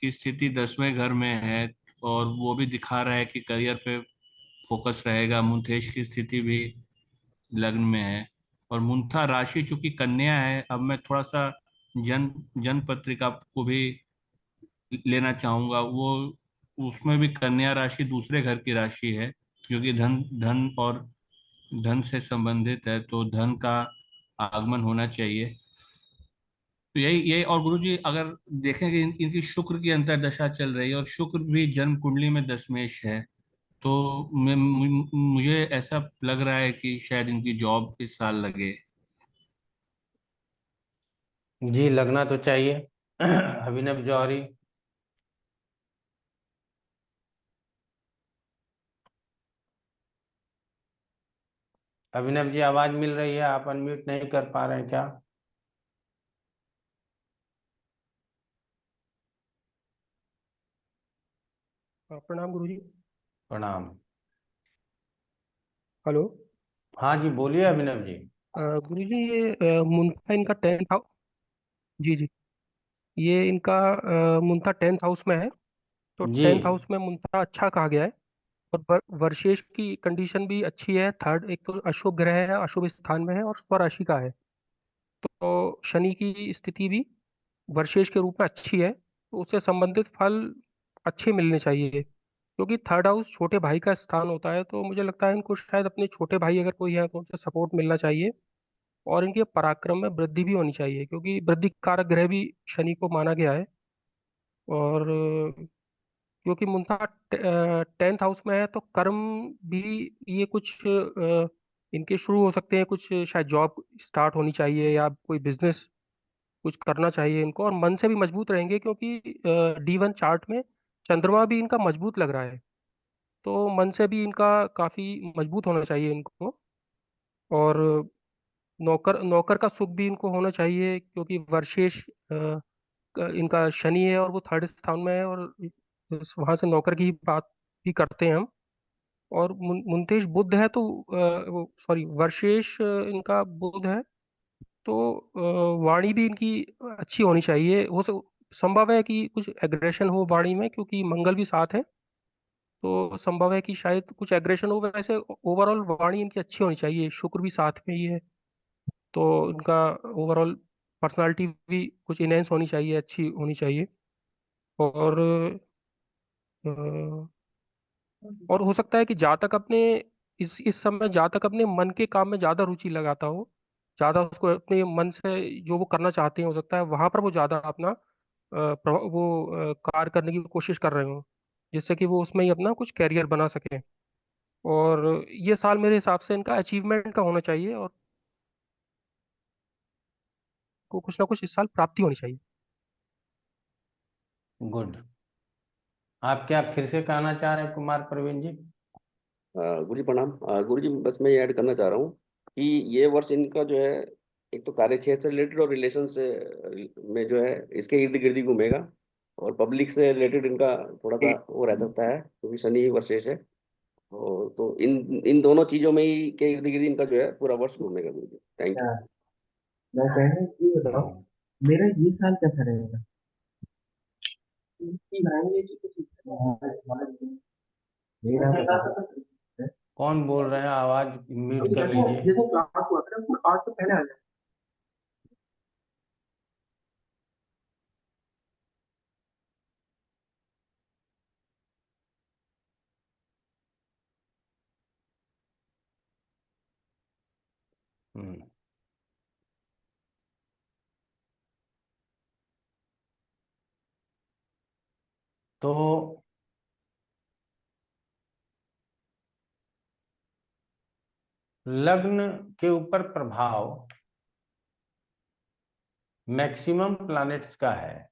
[SPEAKER 8] की स्थिति 10वें घर में है, और वो भी दिखा रहा है कि करियर पे फोकस रहेगा। मुंथेश की स्थिति भी लग्न में है, और मुंथा राशि चूंकि कन्या है। अब मैं थोड़ा सा जन जन पत्रिका को भी लेना चाहूंगा। वो उसमें भी कन्या राशि दूसरे घर की राशि है, जो कि धन धन और धन से संबंधित है, तो धन का आगमन होना चाहिए। तो यही यही और गुरुजी अगर देखें कि इनकी शुक्र की अंतर्दशा चल रही है, और शुक्र भी जन्म कुंडली में दशमेश है। तो मुझे ऐसा लग रहा है कि शायद इनकी जॉब इस साल लगे।
[SPEAKER 1] जी लगना तो चाहिए। अभिनव जौहरी। अभिनव जी आवाज मिल रही है, आप अनम्यूट नहीं कर पा रहे हैं क्या?
[SPEAKER 9] प्रणाम गुरुजी।
[SPEAKER 1] प्रणाम।
[SPEAKER 9] हेलो।
[SPEAKER 1] हाँ जी बोलिए अभिनव जी।
[SPEAKER 9] गुरुजी ये मुंथा इनका 10th हाउस। जी जी। ये इनका मुंथा 10th हाउस में है। तो
[SPEAKER 1] जी
[SPEAKER 9] 10th हाउस में मुंथा अच्छा कहा गया है। और वर्षेश की कंडीशन भी अच्छी है। थर्ड एक तो अशुभ ग्रह है, अशुभ स्थान में है और स्वराशि का है। तो शनि की स्थिति भी वर्षेश के रूप में अच्छी है, तो उससे संबंधित फल अच्छे मिलने चाहिए। क्योंकि थर्ड हाउस छोटे भाई का स्थान होता है, तो मुझे लगता है इनको शायद अपने छोटे भाई अगर कोई है तो उनसे सपोर्ट मिलना चाहिए। और इनके पराक्रम में वृद्धि भी होनी चाहिए, क्योंकि वृद्धि कारक ग्रह भी शनि को माना गया है। और क्योंकि मुंथा 10th हाउस में है, तो कर्म भी ये कुछ इनके शुरू हो सकते हैं। कुछ शायद जॉब स्टार्ट होनी चाहिए या कोई बिजनेस कुछ करना चाहिए इनको। और मन से भी मजबूत रहेंगे, क्योंकि D1 चार्ट में चंद्रमा भी इनका मजबूत लग रहा है। तो मन से भी इनका काफी मजबूत होना चाहिए इनको। और नौकर नौकर का सुख भी इनको होना चाहिए, क्योंकि वर्षेश इनका शनि है और वो थर्ड स्थान में है। और वहां से नौकर की बात भी करते हैं हम। और मुंतेश बुध है, तो वो सॉरी वर्षेश इनका बुध है। तो वाणी भी इनकी अच्छी होनी चाहिए। संभव है कि कुछ एग्रेशन हो वाणी में, क्योंकि मंगल भी साथ है। तो संभव है कि शायद कुछ एग्रेशन हो। वैसे ओवरऑल वाणी इनकी अच्छी होनी चाहिए, शुक्र भी साथ में ही है। तो उनका ओवरऑल पर्सनालिटी भी कुछ इनहेंस होनी चाहिए, अच्छी होनी चाहिए। और अ, और हो सकता है कि जातक अपने इस समय जातक अपने मन के काम में ज्यादा रुचि लगाता हो। ज्यादा उसको अपने मन से जो वो करना चाहते हैं, हो सकता है वहां पर वो ज्यादा अपना कार्य करने की कोशिश कर रहे हो, जिससे कि वो उसमें ही अपना कुछ कैरियर बना सके। और ये साल मेरे हिसाब से इनका अचीवमेंट का होना चाहिए, और को कुछ ना कुछ इस साल प्राप्ति होनी चाहिए।
[SPEAKER 1] गुड। आप क्या फिर से कहना चाह रहे हैं कुमार प्रवीण जी?
[SPEAKER 2] गुरु जी प्रणाम। गुरु जी बस मैं ये ऐड करना चाह रहा हूँ कि ये वर्ष इनका जो है, एक तो कार्य क्षेत्र से रिलेटेड और रिलेशन से में जो है इसके इर्द गिर्द ही घूमेगा। और पब्लिक से रिलेटेड इनका थोड़ा सा वो रह सकता है, क्योंकि शनि ही वर्षेश है। तो इन इन दोनों चीजों में ही के इर्द गिर्द इनका जो है पूरा वर्ष घूमेगा गुरु जी। Thank you.
[SPEAKER 10] मैं कह रहा हूँ ये बताओ, मेरा ये साल कैसा रहेगा? इसकी लैंग्वेज कुछ मेरा
[SPEAKER 1] कौन बोल रहे हैं? आवाज म्यूट कर लीजिए।
[SPEAKER 10] जैसे क्लास हुआ था ना, 8 से पहले आ जाए।
[SPEAKER 1] तो लग्न के ऊपर प्रभाव मैक्सिमम प्लैनेट्स का है।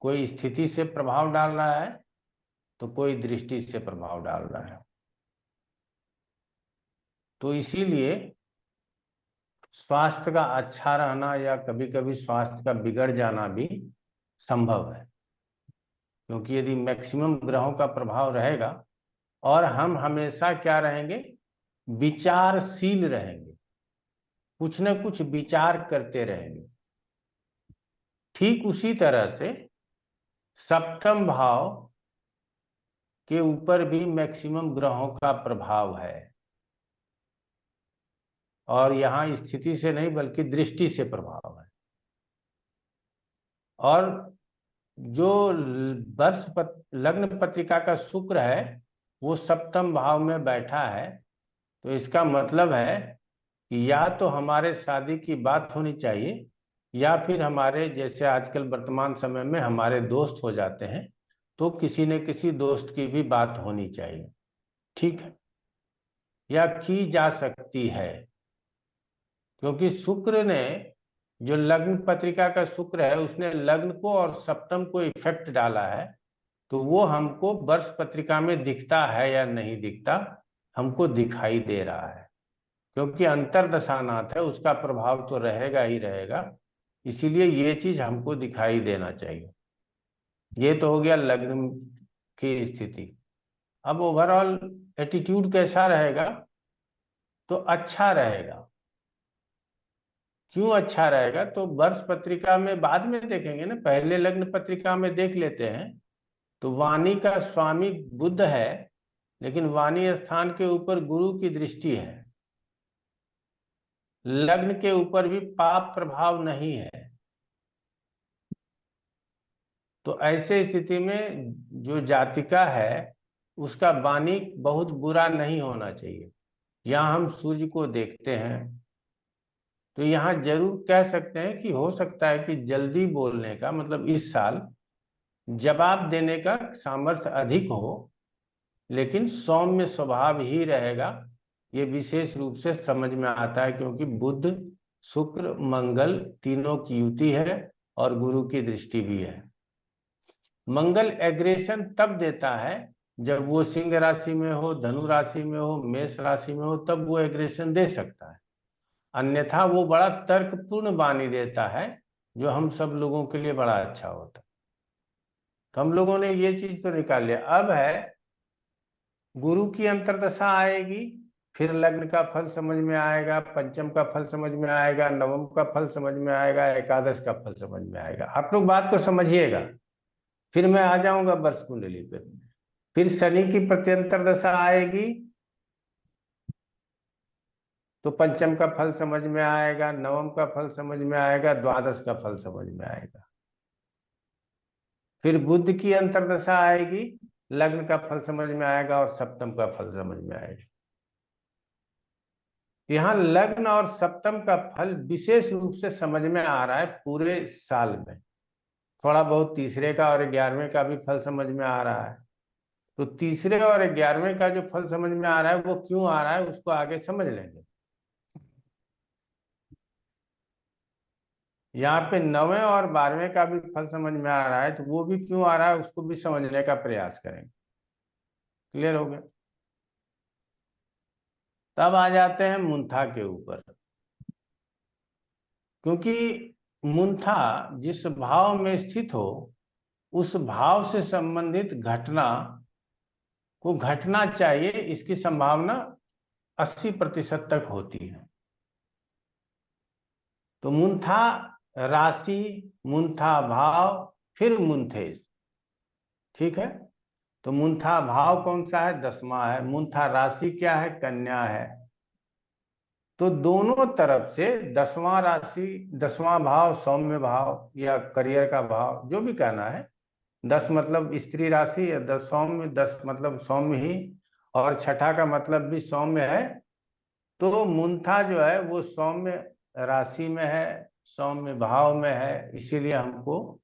[SPEAKER 1] कोई स्थिति से प्रभाव डाल रहा है तो कोई दृष्टि से प्रभाव डाल रहा है। तो इसीलिए स्वास्थ्य का अच्छा रहना या कभी कभी स्वास्थ्य का बिगड़ जाना भी संभव है, क्योंकि यदि मैक्सिमम ग्रहों का प्रभाव रहेगा और हम हमेशा क्या रहेंगे, विचारशील रहेंगे, कुछ न कुछ विचार करते रहेंगे। ठीक उसी तरह से सप्तम भाव के ऊपर भी मैक्सिमम ग्रहों का प्रभाव है, और यहाँ स्थिति से नहीं बल्कि दृष्टि से प्रभाव है। और जो लग्न पत्रिका का शुक्र है वो सप्तम भाव में बैठा है, तो इसका मतलब है कि या तो हमारे शादी की बात होनी चाहिए या फिर हमारे जैसे आजकल वर्तमान समय में हमारे दोस्त हो जाते हैं, तो किसी न किसी दोस्त की भी बात होनी चाहिए, ठीक है, या की जा सकती है। क्योंकि शुक्र ने, जो लग्न पत्रिका का शुक्र है, उसने लग्न को और सप्तम को इफेक्ट डाला है, तो वो हमको वर्ष पत्रिका में दिखता है या नहीं दिखता, हमको दिखाई दे रहा है, क्योंकि अंतर्दशानाथ है, उसका प्रभाव तो रहेगा ही रहेगा। इसीलिए ये चीज हमको दिखाई देना चाहिए। ये तो हो गया लग्न की स्थिति। अब ओवरऑल एटीट्यूड कैसा रहेगा, तो अच्छा रहेगा। क्यों अच्छा रहेगा, तो वर्ष पत्रिका में बाद में देखेंगे ना, पहले लग्न पत्रिका में देख लेते हैं। तो वाणी का स्वामी बुध है, लेकिन वाणी स्थान के ऊपर गुरु की दृष्टि है। लग्न के ऊपर भी पाप प्रभाव नहीं है। तो ऐसे स्थिति में जो जातिका है उसका वाणी बहुत बुरा नहीं होना चाहिए। यहाँ हम सूर्य को देखते हैं, तो यहाँ जरूर कह सकते हैं कि हो सकता है कि जल्दी बोलने का, मतलब इस साल जवाब देने का सामर्थ्य अधिक हो, लेकिन सौम्य स्वभाव ही रहेगा। ये विशेष रूप से समझ में आता है, क्योंकि बुध शुक्र मंगल तीनों की युति है और गुरु की दृष्टि भी है। मंगल एग्रेशन तब देता है जब वो सिंह राशि में हो, धनु राशि में हो, मेष राशि में हो, तब वो एग्रेशन दे सकता है। अन्यथा वो बड़ा तर्कपूर्ण वाणी देता है, जो हम सब लोगों के लिए बड़ा अच्छा होता है। तो हम लोगों ने ये चीज तो निकाल लिया। अब है गुरु की अंतर्दशा आएगी, फिर लग्न का फल समझ में आएगा, पंचम का फल समझ में आएगा, नवम का फल समझ में आएगा, एकादश का फल समझ में आएगा। आप लोग बात को समझिएगा, फिर मैं आ जाऊंगा वर्ष कुंडली पे। फिर शनि की प्रत्यंतर दशा आएगी, तो पंचम का फल समझ में आएगा, नवम का फल समझ में आएगा, द्वादश का फल समझ में आएगा। फिर बुध की अंतर्दशा आएगी, लग्न का फल समझ में आएगा और सप्तम का फल समझ में आएगा। यहाँ लग्न और सप्तम का फल विशेष रूप से समझ में आ रहा है पूरे साल में। थोड़ा बहुत तीसरे का और 11वें का भी फल समझ में आ रहा है। तो तीसरे और 11वें का जो फल समझ में आ रहा है वो क्यों आ रहा है, उसको आगे समझ लेंगे। यहाँ पे 9वें और 12वें का भी फल समझ में आ रहा है, तो वो भी क्यों आ रहा है उसको भी समझने का प्रयास करेंगे। क्लियर हो गया। तब आ जाते हैं मुंथा के ऊपर, क्योंकि मुंथा जिस भाव में स्थित हो उस भाव से संबंधित घटना को घटना चाहिए, इसकी संभावना 80% तक होती है। तो मुंथा राशि, मुंथा भाव, फिर मुंथेश, ठीक है। तो मुंथा भाव कौन सा है, 10वां है। मुंथा राशि क्या है, कन्या है। तो दोनों तरफ से 10वां राशि, 10वां भाव, सौम्य भाव या करियर का भाव, जो भी कहना है, 10 मतलब स्त्री राशि या 10 सौम्य, 10 मतलब सौम्य ही, और छठा का मतलब भी सौम्य है। तो मुंथा जो है वो सौम्य राशि में है, सौम्य भाव में है, इसीलिए हमको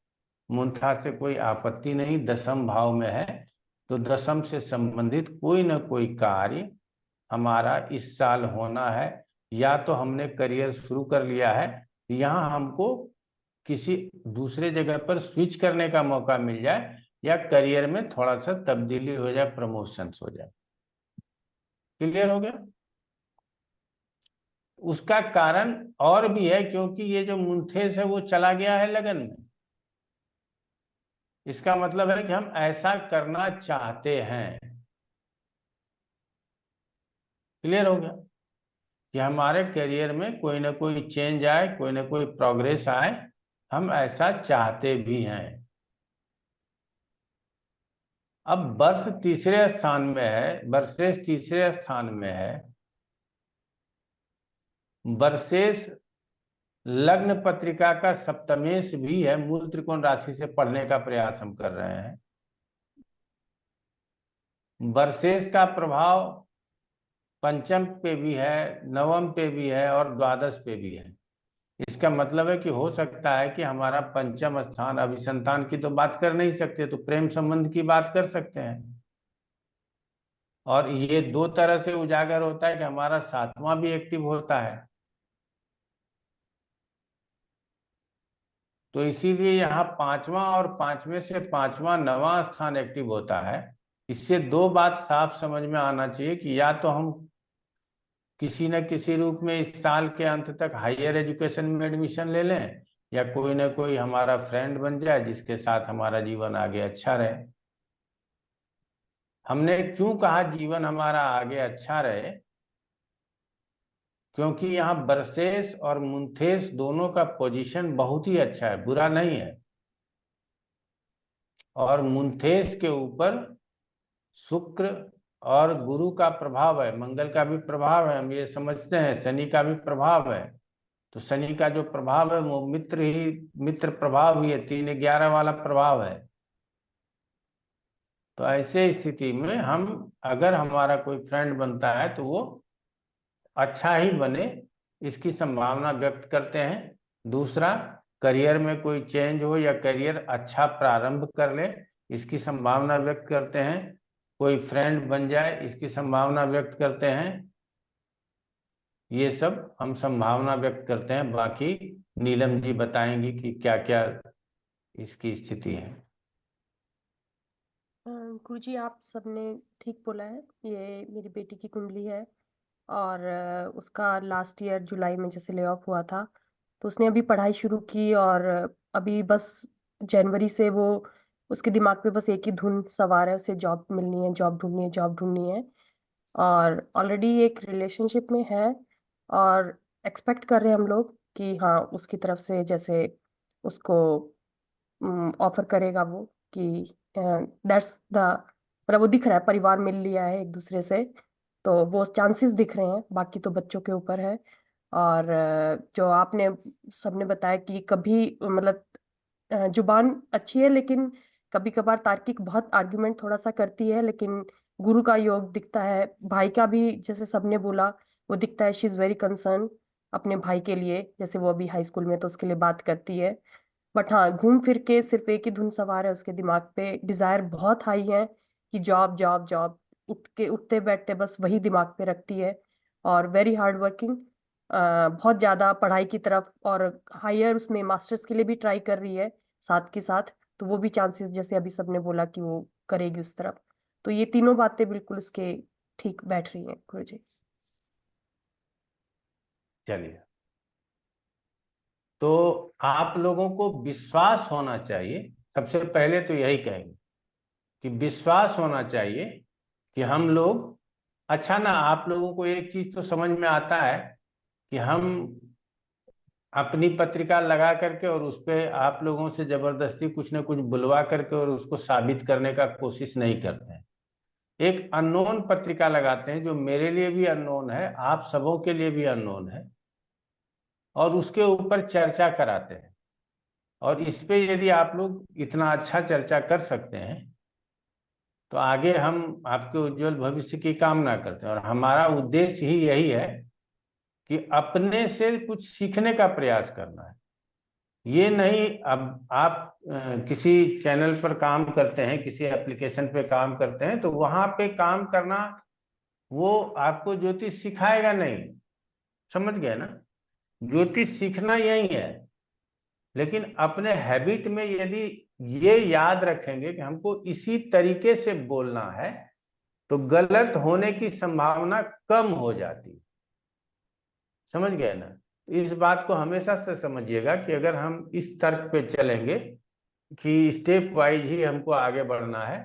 [SPEAKER 1] मुंथा से कोई आपत्ति नहीं, दशम भाव में है। तो दशम से संबंधित कोई ना कोई कार्य हमारा इस साल होना है। या तो हमने करियर शुरू कर लिया है, यहाँ हमको किसी दूसरे जगह पर स्विच करने का मौका मिल जाए, या करियर में थोड़ा सा तब्दीली हो जाए, प्रमोशंस हो जाए। क्लियर हो गया? उसका कारण और भी है, क्योंकि ये जो मुंथेस है वो चला गया है लगन में। इसका मतलब है कि हम ऐसा करना चाहते हैं। क्लियर हो गया कि हमारे करियर में कोई ना कोई चेंज आए, कोई ना कोई प्रोग्रेस आए, हम ऐसा चाहते भी हैं। अब वर्ष तीसरे स्थान में है, वर्षेश तीसरे स्थान में है। वर्षेश लग्न पत्रिका का सप्तमेश भी है, मूल त्रिकोण राशि से पढ़ने का प्रयास हम कर रहे हैं। वर्षेश का प्रभाव पंचम पे भी है, नवम पे भी है और द्वादश पे भी है। इसका मतलब है कि हो सकता है कि हमारा पंचम स्थान, अभी संतान की तो बात कर नहीं सकते, तो प्रेम संबंध की बात कर सकते हैं। और ये दो तरह से उजागर होता है कि हमारा सातवां भी एक्टिव होता है। तो इसीलिए यहाँ पांचवा और पांचवें से पांचवा नवा स्थान एक्टिव होता है। इससे दो बात साफ समझ में आना चाहिए कि या तो हम किसी न किसी रूप में इस साल के अंत तक हायर एजुकेशन में एडमिशन ले लें, या कोई ना कोई हमारा फ्रेंड बन जाए जिसके साथ हमारा जीवन आगे अच्छा रहे। हमने क्यों कहा जीवन हमारा आगे अच्छा रहे? क्योंकि यहाँ बरसेस और मुंथेस दोनों का पोजीशन बहुत ही अच्छा है, बुरा नहीं है। और मुंथेस के ऊपर शुक्र और गुरु का प्रभाव है, मंगल का भी प्रभाव है, हम ये समझते हैं, शनि का भी प्रभाव है। तो शनि का जो प्रभाव है वो मित्र प्रभाव ही है, 3-11 वाला प्रभाव है। तो ऐसे स्थिति में हम, अगर हमारा कोई फ्रेंड बनता है तो वो अच्छा ही बने, इसकी संभावना व्यक्त करते हैं। दूसरा, करियर में कोई चेंज हो या करियर अच्छा प्रारंभ कर ले, इसकी संभावना व्यक्त करते हैं। कोई फ्रेंड बन जाए, इसकी संभावना व्यक्त करते हैं। ये सब हम संभावना व्यक्त करते हैं। बाकी नीलम जी बताएंगी कि क्या क्या इसकी स्थिति है।
[SPEAKER 3] गुरुजी, आप सबने ठीक बोला है। ये मेरी बेटी की कुंडली है और उसका लास्ट ईयर जुलाई में जैसे ले ऑफ हुआ था, तो उसने अभी पढ़ाई शुरू की और अभी बस जनवरी से वो, उसके दिमाग पे बस एक ही धुन सवार है, उसे जॉब मिलनी है, जॉब ढूंढनी है, जॉब ढूंढनी है। और ऑलरेडी एक रिलेशनशिप में है और एक्सपेक्ट कर रहे हैं हम लोग कि हाँ, उसकी तरफ से जैसे उसको ऑफर करेगा वो, कि दैट्स द, मतलब वो दिख रहा है, परिवार मिल लिया है एक दूसरे से, तो वो चांसेस दिख रहे हैं। बाकी तो बच्चों के ऊपर है। और जो आपने सबने बताया कि कभी मतलब जुबान अच्छी है, लेकिन कभी कभार तार्किक बहुत आर्ग्यूमेंट थोड़ा सा करती है, लेकिन गुरु का योग दिखता है। भाई का भी जैसे सबने बोला वो दिखता है, शी इज वेरी कंसर्न अपने भाई के लिए, जैसे वो अभी हाई स्कूल में तो उसके लिए बात करती है। बट हाँ, घूम फिर के सिर्फ एक ही धुन सवार है उसके दिमाग पे, डिजायर बहुत हाई है कि जॉब जॉब जॉब, उठ के उठते बैठते बस वही दिमाग पे रखती है। और वेरी हार्ड वर्किंग, बहुत ज्यादा पढ़ाई की तरफ, और हायर उसमें मास्टर्स के लिए भी ट्राई कर रही है साथ के साथ। तो वो भी चांसेस जैसे अभी सबने बोला कि वो करेगी उस तरफ। तो ये तीनों बातें बिल्कुल उसके ठीक बैठ रही हैं गुरुजी।
[SPEAKER 1] चलिए, तो आप लोगों को विश्वास होना चाहिए। सबसे पहले तो यही कहेंगे कि विश्वास होना चाहिए कि हम लोग, अच्छा ना, आप लोगों को एक चीज तो समझ में आता है कि हम अपनी पत्रिका लगा करके और उस पे आप लोगों से जबरदस्ती कुछ न कुछ बुलवा करके और उसको साबित करने का कोशिश नहीं करते हैं। एक अननोन पत्रिका लगाते हैं जो मेरे लिए भी अननोन है, आप सबों के लिए भी अननोन है, और उसके ऊपर चर्चा कराते हैं। और इस पे यदि आप लोग इतना अच्छा चर्चा कर सकते हैं तो आगे हम आपके उज्जवल भविष्य की कामना करते हैं, और हमारा उद्देश्य ही यही है कि अपने से कुछ सीखने का प्रयास करना है। ये नहीं, अब आप किसी चैनल पर काम करते हैं, किसी एप्लीकेशन पे काम करते हैं, तो वहां पे काम करना वो आपको ज्योतिष सिखाएगा नहीं, समझ गए ना। ज्योतिष सीखना यही है, लेकिन अपने हैबिट में यदि ये याद रखेंगे कि हमको इसी तरीके से बोलना है, तो गलत होने की संभावना कम हो जाती है, समझ गए ना। इस बात को हमेशा से समझिएगा कि अगर हम इस तर्क पे चलेंगे कि स्टेप वाइज ही हमको आगे बढ़ना है,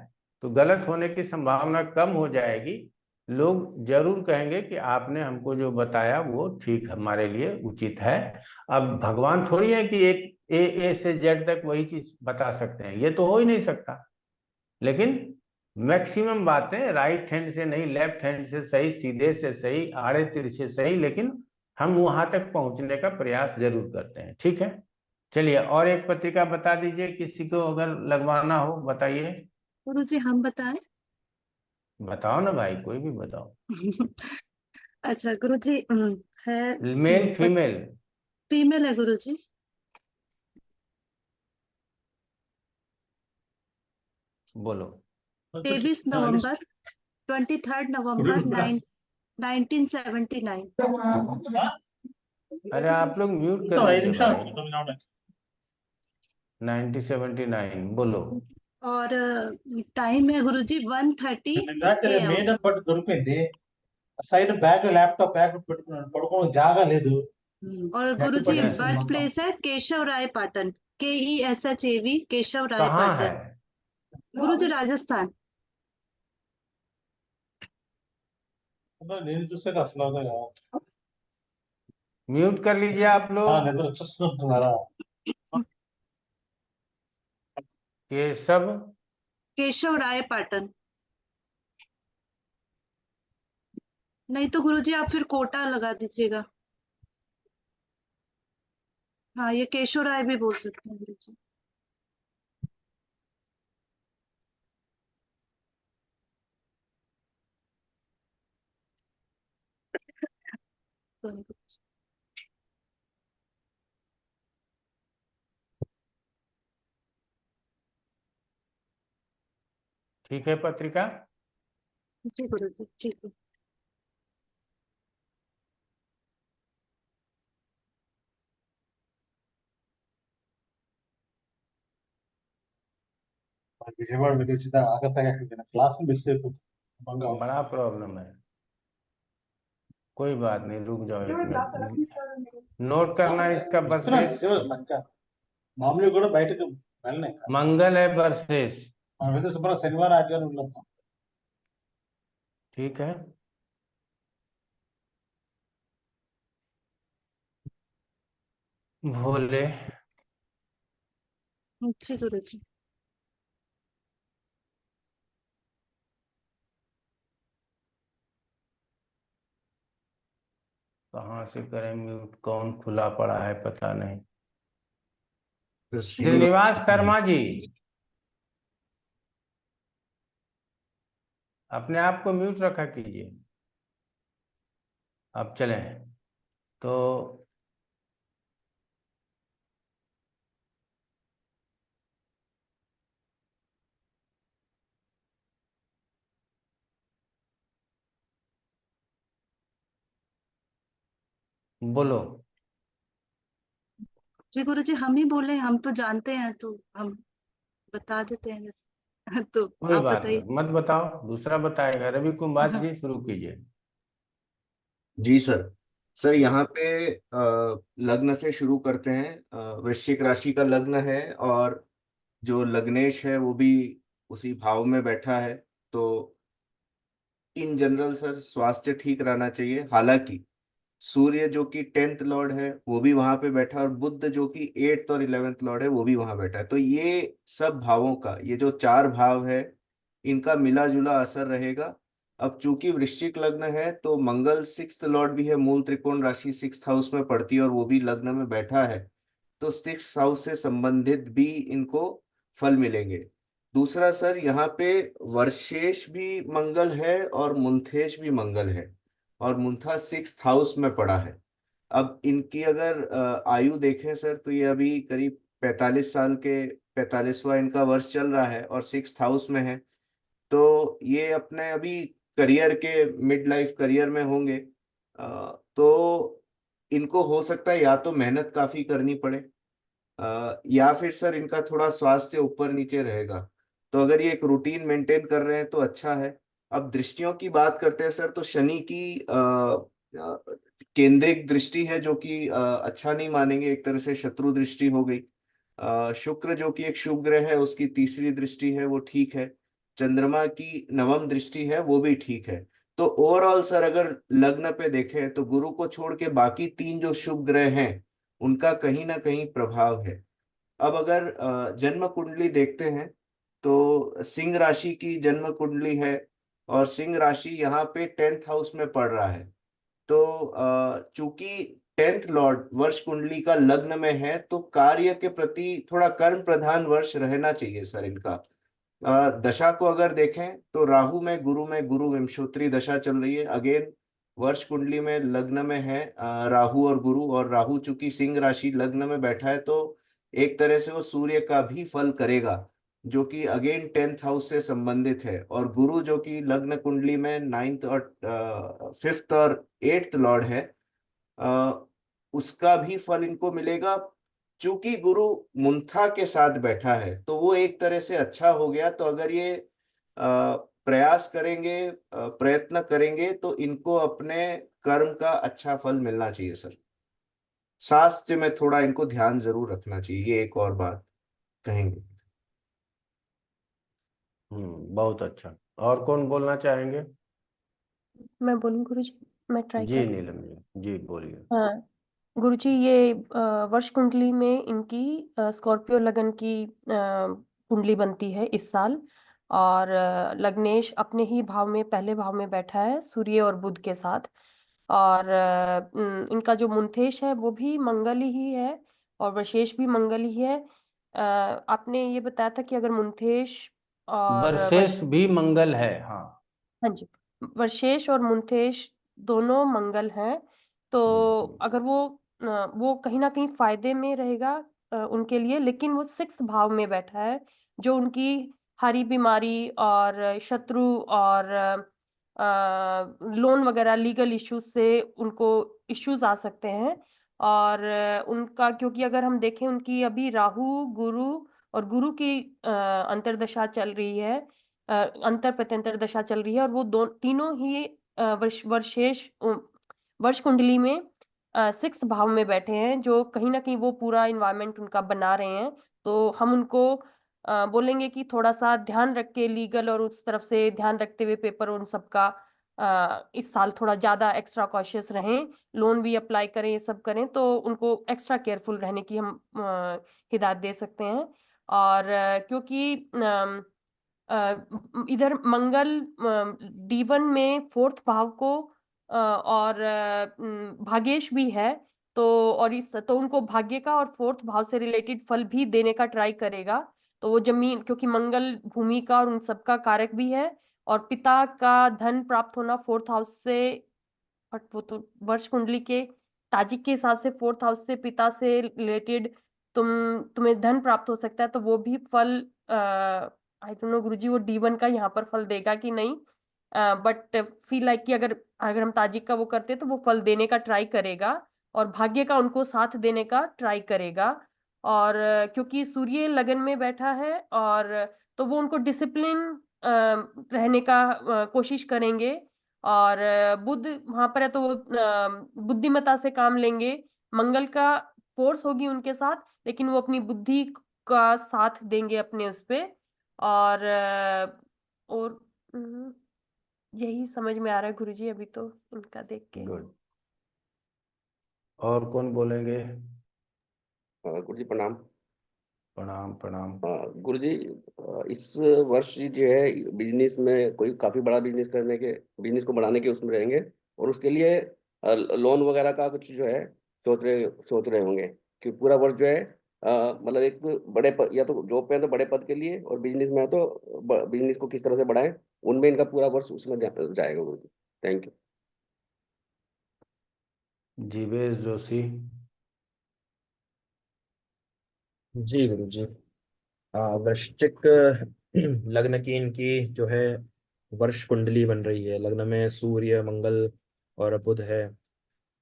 [SPEAKER 1] तो गलत होने की संभावना कम हो जाएगी। लोग जरूर कहेंगे कि आपने हमको जो बताया वो ठीक हमारे लिए उचित है। अब भगवान थोड़ी है कि एक ए से जेड तक वही चीज बता सकते हैं, ये तो हो ही नहीं सकता। लेकिन मैक्सिमम बातें राइट हैंड से नहीं, लेफ्ट हैंड से सही, सीधे से सही, आड़े तिरछे सही, लेकिन हम वहां तक पहुंचने का प्रयास जरूर करते हैं। ठीक है, चलिए और एक पत्रिका बता दीजिए, किसी को अगर लगवाना हो बताइए।
[SPEAKER 5] गुरुजी हम बताएं?
[SPEAKER 1] बताओ ना भाई, कोई भी बताओ।
[SPEAKER 5] अच्छा गुरुजी, है
[SPEAKER 1] मेल फीमेल?
[SPEAKER 5] फीमेल है गुरुजी।
[SPEAKER 1] बोलो।
[SPEAKER 5] 23 नवंबर 23 नवंबर 1979।
[SPEAKER 1] अरे आप लोग म्यूट कर लीजिए भाई। 1979 बोलो।
[SPEAKER 5] और टाइम है गुरुजी 1:30 AM।
[SPEAKER 10] మేడం దొరికింది సైడ్ బ్యాగ్ ల్యాప్టాప్ బ్యాగ్ పెట్టుకున్నాను పడుకోవడం జాగా లేదు
[SPEAKER 5] और गुरुजी बर्थ प्लेस है केशव राय पाटन, KESHAV केशव राय
[SPEAKER 1] कहाँ है?
[SPEAKER 5] पाटन। गुरुजी राजस्थान।
[SPEAKER 10] నేను చూసాక అసలు
[SPEAKER 1] म्यूट कर लीजिए आप लोग।
[SPEAKER 10] నిద్ర వచ్చేస్తుంటున్నారా
[SPEAKER 1] केशव
[SPEAKER 5] केशव राय पाटन। नहीं तो गुरुजी आप फिर कोटा लगा दीजिएगा। हाँ, ये केशव राय भी बोल सकते हैं गुरुजी।
[SPEAKER 1] ठीक है पत्रिका।
[SPEAKER 5] जी गुरुजी ठीक है।
[SPEAKER 10] విజయవాడ వెళ్ళి ఆగస్తా క్లాస్ మిస్ అయిపోతుంది
[SPEAKER 1] बड़ा प्रॉब्लम है, कोई बात नहीं, रुक जाओ एक मिनट। नोट करना इसका बर्सेस।
[SPEAKER 10] మామూలుగా కూడా బయటకు వెళ్ళినాయి
[SPEAKER 1] मंगल है बर्सेस।
[SPEAKER 10] మనం అయితే శుభ్రంగా శనివారం ఆదివారం వెళ్ళొద్దాం
[SPEAKER 1] ठीक है, भोले।
[SPEAKER 5] जी गुरुजी।
[SPEAKER 1] कहाँ से करें म्यूट, कौन खुला पड़ा है पता नहीं।
[SPEAKER 6] श्रीनिवास
[SPEAKER 1] श्रीनिवास शर्मा जी, अपने आप को म्यूट रखा कीजिए। अब चलें तो बोलो।
[SPEAKER 5] जी गुरुजी हम ही बोले, हम तो जानते हैं तो हम बता देते हैं वैसे। तो
[SPEAKER 1] कोई
[SPEAKER 5] आप
[SPEAKER 1] बात
[SPEAKER 5] बताइए।
[SPEAKER 1] नहीं, मत बताओ, दूसरा बताएगा। रवि कुमार
[SPEAKER 5] हाँ।
[SPEAKER 1] जी शुरू कीजिए।
[SPEAKER 6] जी सर। सर यहाँ पे लग्न से शुरू करते हैं। वृश्चिक राशि का लग्न है और जो लग्नेश है वो भी उसी भाव में बैठा है। तो इन जनरल सर स्वास्थ्य ठीक रहना चाहिए। हालांकि सूर्य जो कि 10th लॉर्ड है वो भी वहां पे बैठा है और बुध जो कि 8th और 11th लॉर्ड है वो भी वहां बैठा है। तो ये सब भावों का, ये जो चार भाव है, इनका मिला जुला असर रहेगा। अब चूंकि वृश्चिक लग्न है तो मंगल 6th लॉर्ड भी है, मूल त्रिकोण राशि 6th हाउस में पड़ती है और वो भी लग्न में बैठा है। तो 6th हाउस से संबंधित भी इनको फल मिलेंगे। दूसरा सर, यहाँ पे वर्षेश भी मंगल है और मुंथेश भी मंगल है, और मुंथा 6th हाउस में पड़ा है। अब इनकी अगर आयु देखें सर, तो ये अभी करीब 45 साल के 45वां इनका वर्ष चल रहा है और 6th हाउस में है। तो ये अपने अभी करियर के मिड लाइफ करियर में होंगे। तो इनको हो सकता है या तो मेहनत काफी करनी पड़े, या फिर सर इनका थोड़ा स्वास्थ्य ऊपर नीचे रहेगा। तो अगर ये एक रूटीन मेंटेन कर रहे हैं तो अच्छा है। अब दृष्टियों की बात करते हैं सर, तो शनि की केंद्रिक दृष्टि है, जो कि अच्छा नहीं मानेंगे, एक तरह से शत्रु दृष्टि हो गई। शुक्र जो कि एक शुभ ग्रह है, उसकी तीसरी दृष्टि है, वो ठीक है। चंद्रमा की नवम दृष्टि है, वो भी ठीक है। तो ओवरऑल सर अगर लग्न पे देखें तो गुरु को छोड़ के बाकी 3 जो शुभ ग्रह हैं उनका कहीं ना कहीं प्रभाव है। अब अगर जन्म कुंडली देखते हैं तो सिंह राशि की जन्म कुंडली है, और सिंह राशि यहाँ पे 10th हाउस में पड़ रहा है। तो चूंकि 10th लॉर्ड वर्ष कुंडली का लग्न में है, तो कार्य के प्रति थोड़ा कर्म प्रधान वर्ष रहना चाहिए सर इनका। दशा को अगर देखें तो राहु में गुरु विंशोत्तरी दशा चल रही है। अगेन वर्ष कुंडली में लग्न में है राहु और गुरु, और राहु चूंकि सिंह राशि लग्न में बैठा है, तो एक तरह से वो सूर्य का भी फल करेगा, जो कि अगेन 10th हाउस से संबंधित है। और गुरु जो कि लग्न कुंडली में 9th और 5th और 8th लॉर्ड है, उसका भी फल इनको मिलेगा। चूंकि गुरु मुंथा के साथ बैठा है तो वो एक तरह से अच्छा हो गया। तो अगर ये प्रयास करेंगे, प्रयत्न करेंगे, तो इनको अपने कर्म का अच्छा फल मिलना चाहिए सर। स्वास्थ्य में थोड़ा इनको ध्यान जरूर रखना चाहिए, ये एक और बात कहेंगे।
[SPEAKER 1] बहुत अच्छा। और कौन बोलना चाहेंगे?
[SPEAKER 3] मैं बोलूँ गुरुजी, मैं ट्राई
[SPEAKER 1] जी
[SPEAKER 3] करूँ।
[SPEAKER 1] नीलम जी बोलिए।
[SPEAKER 3] हाँ गुरुजी, ये वर्ष कुंडली में इनकी स्कॉर्पियो लगन की कुंडली बनती है इस साल। और लग्नेश अपने ही भाव में, पहले भाव में बैठा है सूर्य और बुध के साथ। और इनका जो मुंथेश है वो भी मंगल ही है, और वशेष भी मंगल ही है। आपने ये बताया था कि अगर मुंथेश और
[SPEAKER 1] वर्षेश भी मंगल है, हाँ।
[SPEAKER 3] हाँ जी, वर्षेश और मुंथेश दोनों मंगल हैं। तो अगर वो कहीं ना कहीं फायदे में रहेगा उनके लिए, लेकिन वो 6th भाव में बैठा है, जो उनकी हरी बीमारी और शत्रु और लोन वगैरह लीगल इश्यूज से उनको इश्यूज आ सकते हैं। और उनका, क्योंकि अगर हम देखें उनकी अभी राहु गुरु और गुरु की अंतर्दशा चल रही है, अंतर प्रत्यंतर दशा चल रही है, और वो तीनों ही वर्ष कुंडली में 6th भाव में बैठे हैं, जो कहीं ना कहीं वो पूरा इन्वायरमेंट उनका बना रहे हैं। तो हम उनको बोलेंगे कि थोड़ा सा ध्यान रख के, लीगल और उस तरफ से ध्यान रखते हुए पेपर उन सबका इस साल थोड़ा ज्यादा एक्स्ट्रा कॉशियस रहें, लोन भी अप्लाई करें, ये सब करें, तो उनको एक्स्ट्रा केयरफुल रहने की हम हिदायत दे सकते हैं। और क्योंकि इधर मंगल D1 में 4th भाव को और भाग्येश भी है, तो और तो उनको भाग्य का और 4th भाव से रिलेटेड फल भी देने का ट्राई करेगा। तो वो जमीन, क्योंकि मंगल भूमि का और उन सबका कारक भी है, और पिता का धन प्राप्त होना 4th हाउस से, बट वो तो वर्ष कुंडली के ताजिक के हिसाब से 4th हाउस से पिता से रिलेटेड तुम्हें धन प्राप्त हो सकता है। तो वो भी फल आई डोंट नो गुरुजी, वो D1 का यहाँ पर फल देगा कि नहीं, बट फील लाइक कि अगर अगर हम ताजिक का वो करते हैं तो वो फल देने का ट्राई करेगा, और भाग्य का उनको साथ देने का ट्राई करेगा। और क्योंकि सूर्य लगन में बैठा है, और तो वो उनको डिसिप्लिन रहने का कोशिश करेंगे। और बुध वहां पर है, तो वो बुद्धिमत्ता से काम लेंगे। मंगल का फोर्स होगी उनके साथ, लेकिन वो अपनी बुद्धि का साथ देंगे अपने उस पे। और यही समझ में आ रहा है गुरुजी अभी तो उनका देख के।
[SPEAKER 1] गुड। और कौन बोलेंगे?
[SPEAKER 2] गुरुजी प्रणाम।
[SPEAKER 1] प्रणाम प्रणाम।
[SPEAKER 2] गुरुजी, इस वर्ष जो है बिजनेस में कोई काफी बड़ा बिजनेस को बढ़ाने के उसमें रहेंगे, और उसके लिए लोन वगैरह का कुछ जो है सोच रहे होंगे कि पूरा वर्ष जो है मतलब एक बड़े पद, या तो जॉब पे है तो बड़े पद के लिए, और बिजनेस में है तो बिजनेस को किस तरह से बढ़ाएं, उनमें इनका पूरा वर्ष उसमें जाएगा गुरुजी। Thank you.
[SPEAKER 1] जीवेश जोशी।
[SPEAKER 7] जी गुरु जी। वृश्चिक लग्न की इनकी जो है वर्ष कुंडली बन रही है। लग्न में सूर्य, मंगल और बुध है।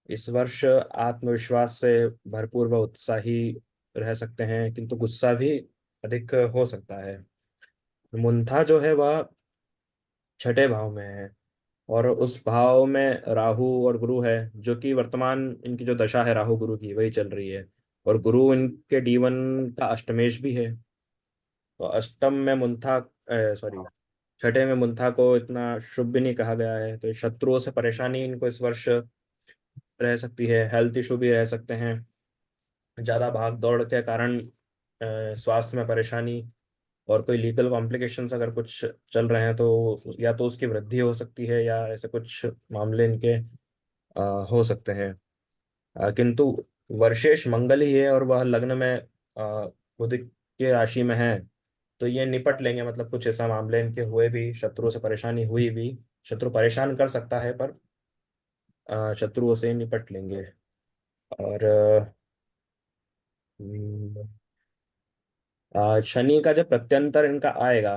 [SPEAKER 7] इस वर्ष आत्मविश्वास से भरपूर व उत्साही रह सकते हैं, किंतु गुस्सा भी अधिक हो सकता है। मुंथा जो है वह छठे भाव में है, और उस भाव में राहु और गुरु है, जो कि वर्तमान इनकी जो दशा है राहु गुरु की वही चल रही है। और गुरु इनके D1 का अष्टमेश भी है। तो अष्टम में मुंथा, सॉरी, छठे में मुंथा को इतना शुभ भी नहीं कहा गया है। तो ये शत्रुओं से परेशानी इनको इस वर्ष रह सकती है। हेल्थ इशू भी रह सकते हैं। ज़्यादा भाग दौड़ के कारण स्वास्थ्य में परेशानी, और कोई लीगल कॉम्प्लिकेशंस अगर कुछ चल रहे हैं तो या तो उसकी वृद्धि हो सकती है, या ऐसे कुछ मामले इनके हो सकते हैं। किंतु वर्षेश मंगल ही है, और वह लग्न में बुध के राशि में है। तो ये निपट लेंगे। मतलब कुछ ऐसा मामले इनके हुए भी, शत्रुओं से परेशानी हुई भी, शत्रु परेशान कर सकता है, पर शत्रुओं से निपट लेंगे। और शनि का जब प्रत्यंतर इनका आएगा,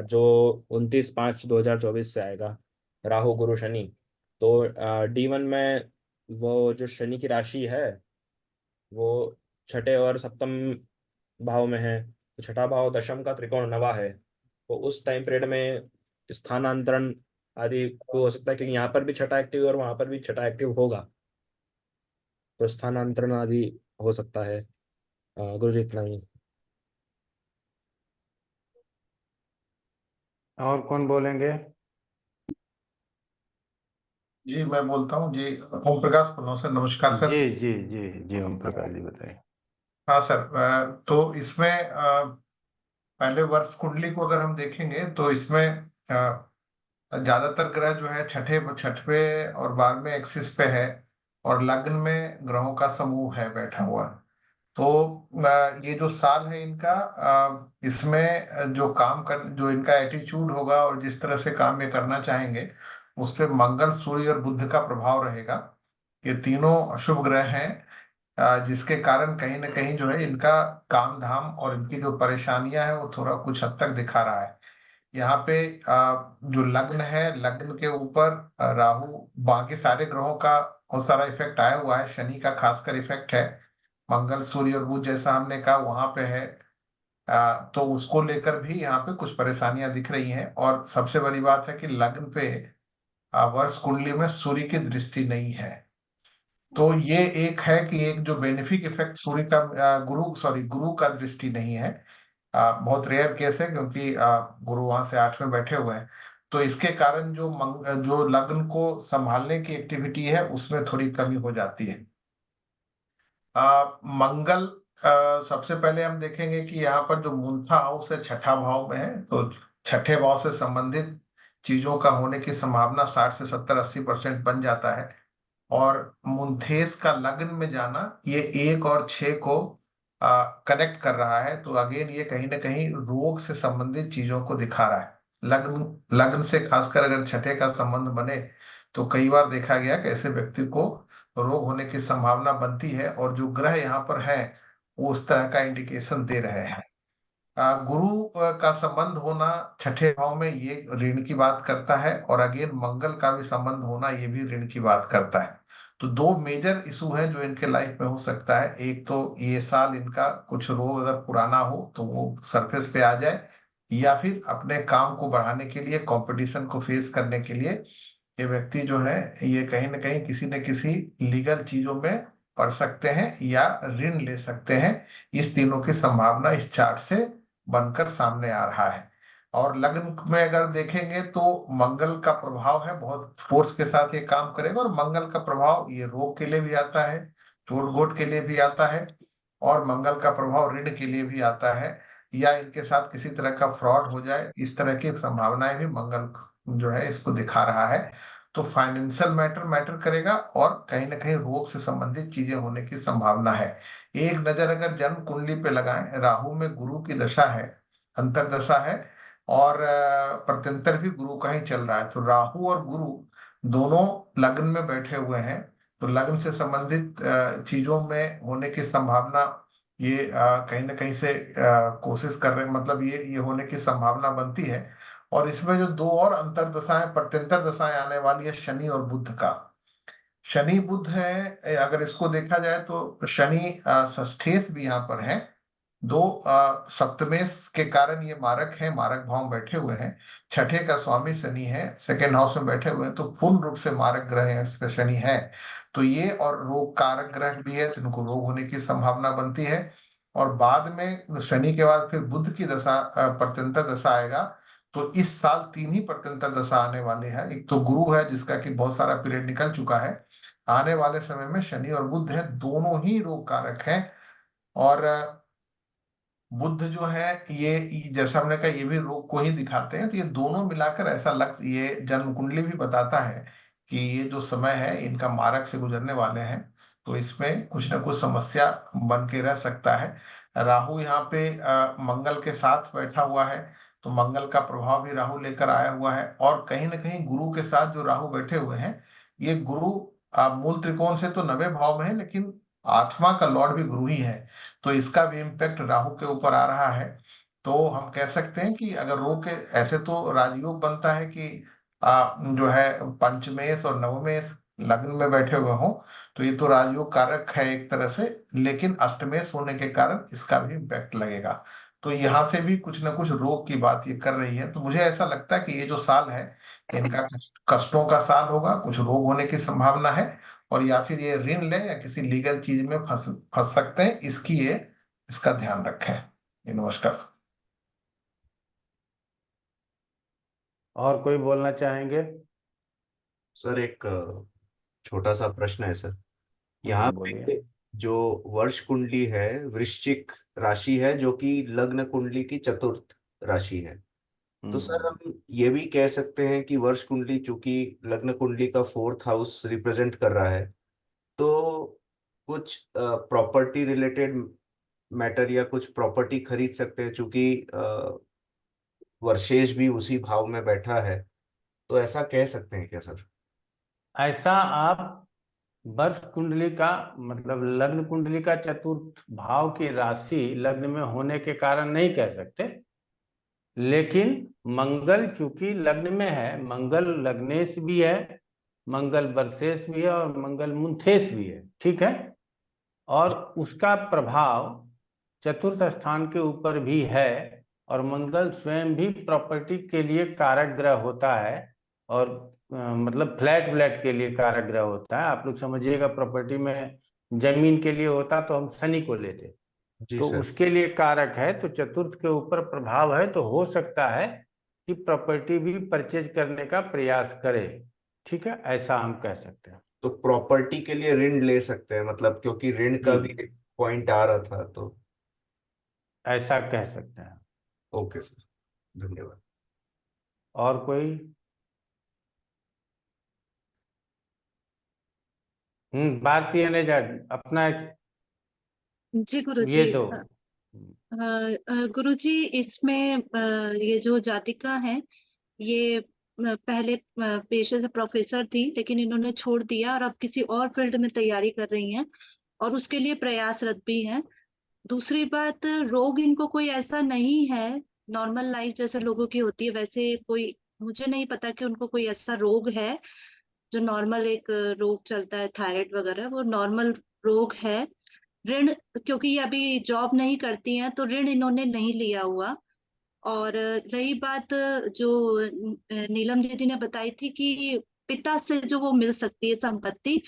[SPEAKER 7] जो 29/5/2024 से आएगा, राहु गुरु शनि, तो D1 में वो जो शनि की राशि है वो छठे और सप्तम भाव में है। तो छठा भाव दशम का त्रिकोण नवा है। तो उस टाइम पीरियड में स्थानांतरण आदि भी हो सकता है, क्योंकि यहाँ पर भी छठा एक्टिव और वहां पर भी छठा एक्टिव होगा। तो स्थानांतरण आदि हो सकता है। गुरु जी इतना ही।
[SPEAKER 1] और कौन बोलेंगे?
[SPEAKER 4] जी मैं बोलता हूँ जी। ओम प्रकाश प्रणव सर, नमस्कार सर।
[SPEAKER 1] जी जी जी जी ओम प्रकाश जी बताइए।
[SPEAKER 4] हाँ सर, तो इसमें पहले वर्ष कुंडली को अगर हम देखेंगे तो इसमें ज्यादातर ग्रह जो है छठवें और 12वें एक्सिस पे है, और लग्न में ग्रहों का समूह है बैठा हुआ। तो ये जो साल है इनका, इसमें जो इनका एटीट्यूड होगा और जिस तरह से काम ये करना चाहेंगे, उस पे मंगल, सूर्य और बुध का प्रभाव रहेगा। ये तीनों अशुभ ग्रह हैं, जिसके कारण कहीं ना कहीं जो है इनका काम धाम और इनकी जो परेशानियां है वो थोड़ा कुछ हद तक दिखा रहा है। यहाँ पे जो लग्न है, लग्न के ऊपर राहु, बाकी सारे ग्रहों का बहुत सारा इफेक्ट आया हुआ है, शनि का खासकर इफेक्ट है। मंगल, सूर्य और बुध जैसा हमने कहा वहां पे है। तो उसको लेकर भी यहाँ पे कुछ परेशानियां दिख रही हैं। और सबसे बड़ी बात है कि लग्न पे वर्ष कुंडली में सूर्य की दृष्टि नहीं है। तो ये एक है कि एक जो बेनिफिक इफेक्ट सूर्य का, गुरु का दृष्टि नहीं है। बहुत रेयर केस है, क्योंकि गुरु वहां से 8वें बैठे हुए हैं। तो इसके कारण जो लग्न को संभालने की एक्टिविटी है उसमें थोड़ी कमी हो जाती है। मंगल, सबसे पहले हम देखेंगे कि यहाँ पर जो मूर्धा हाउस है छठा भाव में है, तो छठे भाव से संबंधित चीजों का होने की संभावना 60 से 70-80% बन जाता है। और मुंथेस का लग्न में जाना, ये 1 और 6 को कनेक्ट कर रहा है। तो अगेन ये कहीं ना कहीं रोग से संबंधित चीजों को दिखा रहा है। लग्न लग्न से खासकर अगर छठे का संबंध बने तो कई बार देखा गया कि ऐसे व्यक्ति को रोग होने की संभावना बनती है, और जो ग्रह यहाँ पर है वो उस तरह का इंडिकेशन दे रहे हैं। गुरु का संबंध होना छठे भाव में ये ऋण की बात करता है, और अगेन मंगल का भी संबंध होना ये भी ऋण की बात करता है। तो दो मेजर इशू हैं जो इनके लाइफ में हो सकता है। एक तो ये साल इनका कुछ रोग अगर पुराना हो तो वो सरफेस पे आ जाए, या फिर अपने काम को बढ़ाने के लिए, कंपटीशन को फेस करने के लिए ये व्यक्ति जो है ये कहीं ना कहीं किसी न किसी लीगल चीजों में पड़ सकते हैं या ऋण ले सकते हैं। इस तीनों की संभावना इस चार्ट से बनकर सामने आ रहा है। और लग्न में अगर देखेंगे तो मंगल का प्रभाव है, बहुत फोर्स के साथ ये काम करेगा। और मंगल का प्रभाव ये रोग के लिए भी आता है, चोट घोट के लिए भी आता है, और मंगल का प्रभाव ऋण के लिए भी आता है, या इनके साथ किसी तरह का फ्रॉड हो जाए, इस तरह की संभावनाएं भी मंगल जो है इसको दिखा रहा है। तो फाइनेंशियल मैटर मैटर करेगा, और कहीं ना कहीं रोग से संबंधित चीजें होने की संभावना है। एक नजर अगर जन्म कुंडली पे लगाएं, राहु में गुरु की दशा है, अंतर्दशा है, और प्रत्यंतर भी गुरु का ही चल रहा है। तो राहु और गुरु दोनों लग्न में बैठे हुए हैं, तो लग्न से संबंधित चीजों में होने की संभावना ये कहीं ना कहीं से कोशिश कर रहे हैं, मतलब ये होने की संभावना बनती है। और इसमें जो दो और अंतर्दशाएं प्रत्यंतर दशाएं आने वाली है, शनि और बुध का। शनि बुध है, अगर इसको देखा जाए तो शनि षष्ठेश भी यहाँ पर है, दो सप्तमेश के कारण ये मारक है, मारक भाव में बैठे हुए हैं। छठे का स्वामी शनि है, सेकेंड हाउस में बैठे हुए हैं, तो पूर्ण रूप से मारक ग्रह है, इस पे शनि है। तो ये और रोग कारक ग्रह भी है, तो इनको रोग होने की संभावना बनती है। और बाद में शनि के बाद फिर बुध की दशा प्रत्यंतर दशा आएगा। तो इस साल 3 ही प्रत्यंतर दशा आने वाले हैं। एक तो गुरु है जिसका कि बहुत सारा पीरियड निकल चुका है, आने वाले समय में शनि और बुध है, दोनों ही रोग कारक हैं। और बुध जो है ये जैसा हमने कहा ये भी रोग को ही दिखाते हैं। तो ये दोनों मिलाकर ऐसा लक्ष्य, ये जन्म कुंडली भी बताता है कि ये जो समय है इनका मारक से गुजरने वाले हैं, तो इसमें कुछ ना कुछ समस्या बन के रह सकता है। राहु यहाँ पे मंगल के साथ बैठा हुआ है, तो मंगल का प्रभाव भी राहु लेकर आया हुआ है। और कहीं ना कहीं गुरु के साथ जो राहु बैठे हुए हैं, ये गुरु मूल त्रिकोण से तो 9वें भाव में है, लेकिन 8वां का लॉर्ड भी गुरु ही है, तो इसका भी इम्पैक्ट राहु के ऊपर आ रहा है। तो हम कह सकते हैं कि अगर रोग के ऐसे तो राजयोग बनता है कि जो है पंचमेश और नवमेश लग्न में बैठे हुए हों, तो ये तो राजयोग कारक है एक तरह से, लेकिन अष्टमेश होने के कारण इसका भी इम्पैक्ट लगेगा। तो यहाँ से भी कुछ ना कुछ रोग की बात ये कर रही है। तो मुझे ऐसा लगता है कि ये जो साल है इनका कष्टों का साल होगा, कुछ रोग होने की संभावना है, और या फिर ये ऋण ले या किसी लीगल चीज में फंस सकते हैं, इसका ध्यान रखें। नमस्कार।
[SPEAKER 1] और कोई बोलना चाहेंगे?
[SPEAKER 6] सर एक छोटा सा प्रश्न है सर। यहाँ
[SPEAKER 1] बोलिए।
[SPEAKER 6] पे जो वर्ष कुंडली है वृश्चिक राशि है, जो कि लग्न कुंडली की चतुर्थ राशि है। तो सर हम ये भी कह सकते हैं कि वर्ष कुंडली चूंकि लग्न कुंडली का 4th हाउस रिप्रेजेंट कर रहा है, तो कुछ प्रॉपर्टी रिलेटेड मैटर या कुछ प्रॉपर्टी खरीद सकते हैं, चूंकि वर्षेश भी उसी भाव में बैठा है। तो ऐसा कह सकते हैं क्या सर?
[SPEAKER 1] ऐसा आप वर्ष कुंडली का मतलब लग्न कुंडली का चतुर्थ भाव की राशि लग्न में होने के कारण नहीं कह सकते, लेकिन मंगल चूंकि लग्न में है, मंगल लग्नेश भी है, मंगल वर्षेश भी है और मंगल मुंथेश भी है, ठीक है। और उसका प्रभाव चतुर्थ स्थान के ऊपर भी है, और मंगल स्वयं भी प्रॉपर्टी के लिए कारक ग्रह होता है, और मतलब फ्लैट व्लैट के लिए कारक ग्रह होता है। आप लोग समझिएगा, प्रॉपर्टी में जमीन के लिए होता तो हम शनि को लेते,
[SPEAKER 6] जी
[SPEAKER 1] तो
[SPEAKER 6] सर।
[SPEAKER 1] उसके लिए कारक है, तो चतुर्थ के ऊपर प्रभाव है, तो हो सकता है कि प्रॉपर्टी भी परचेज करने का प्रयास करे, ठीक है, ऐसा हम कह सकते हैं।
[SPEAKER 6] तो प्रॉपर्टी के लिए ऋण ले सकते हैं, मतलब क्योंकि ऋण का भी पॉइंट आ रहा था, तो
[SPEAKER 1] ऐसा कह सकते हैं।
[SPEAKER 6] ओके सर, धन्यवाद।
[SPEAKER 1] और कोई? बात ये नहीं जा अपना
[SPEAKER 5] जी गुरुजी।
[SPEAKER 1] ये दो।
[SPEAKER 5] गुरुजी, इसमें ये जो जातिका है, ये पहले पेशे से प्रोफेसर थी, लेकिन इन्होंने छोड़ दिया और अब किसी और फील्ड में तैयारी कर रही हैं, और उसके लिए प्रयासरत भी हैं। दूसरी बात, रोग इनको कोई ऐसा नहीं है, नॉर्मल लाइफ जैसे लोगों की होती है वैसे कोई, मुझे नहीं पता कि उनको कोई ऐसा रोग है जो नॉर्मल एक रोग चलता है थायराइड वगैरह, वो नॉर्मल रोग है। ऋण, क्योंकि ये अभी जॉब नहीं करती हैं, तो ऋण इन्होंने नहीं लिया हुआ। और रही बात जो नीलम दीदी ने बताई थी कि पिता से जो वो मिल सकती है संपत्ति,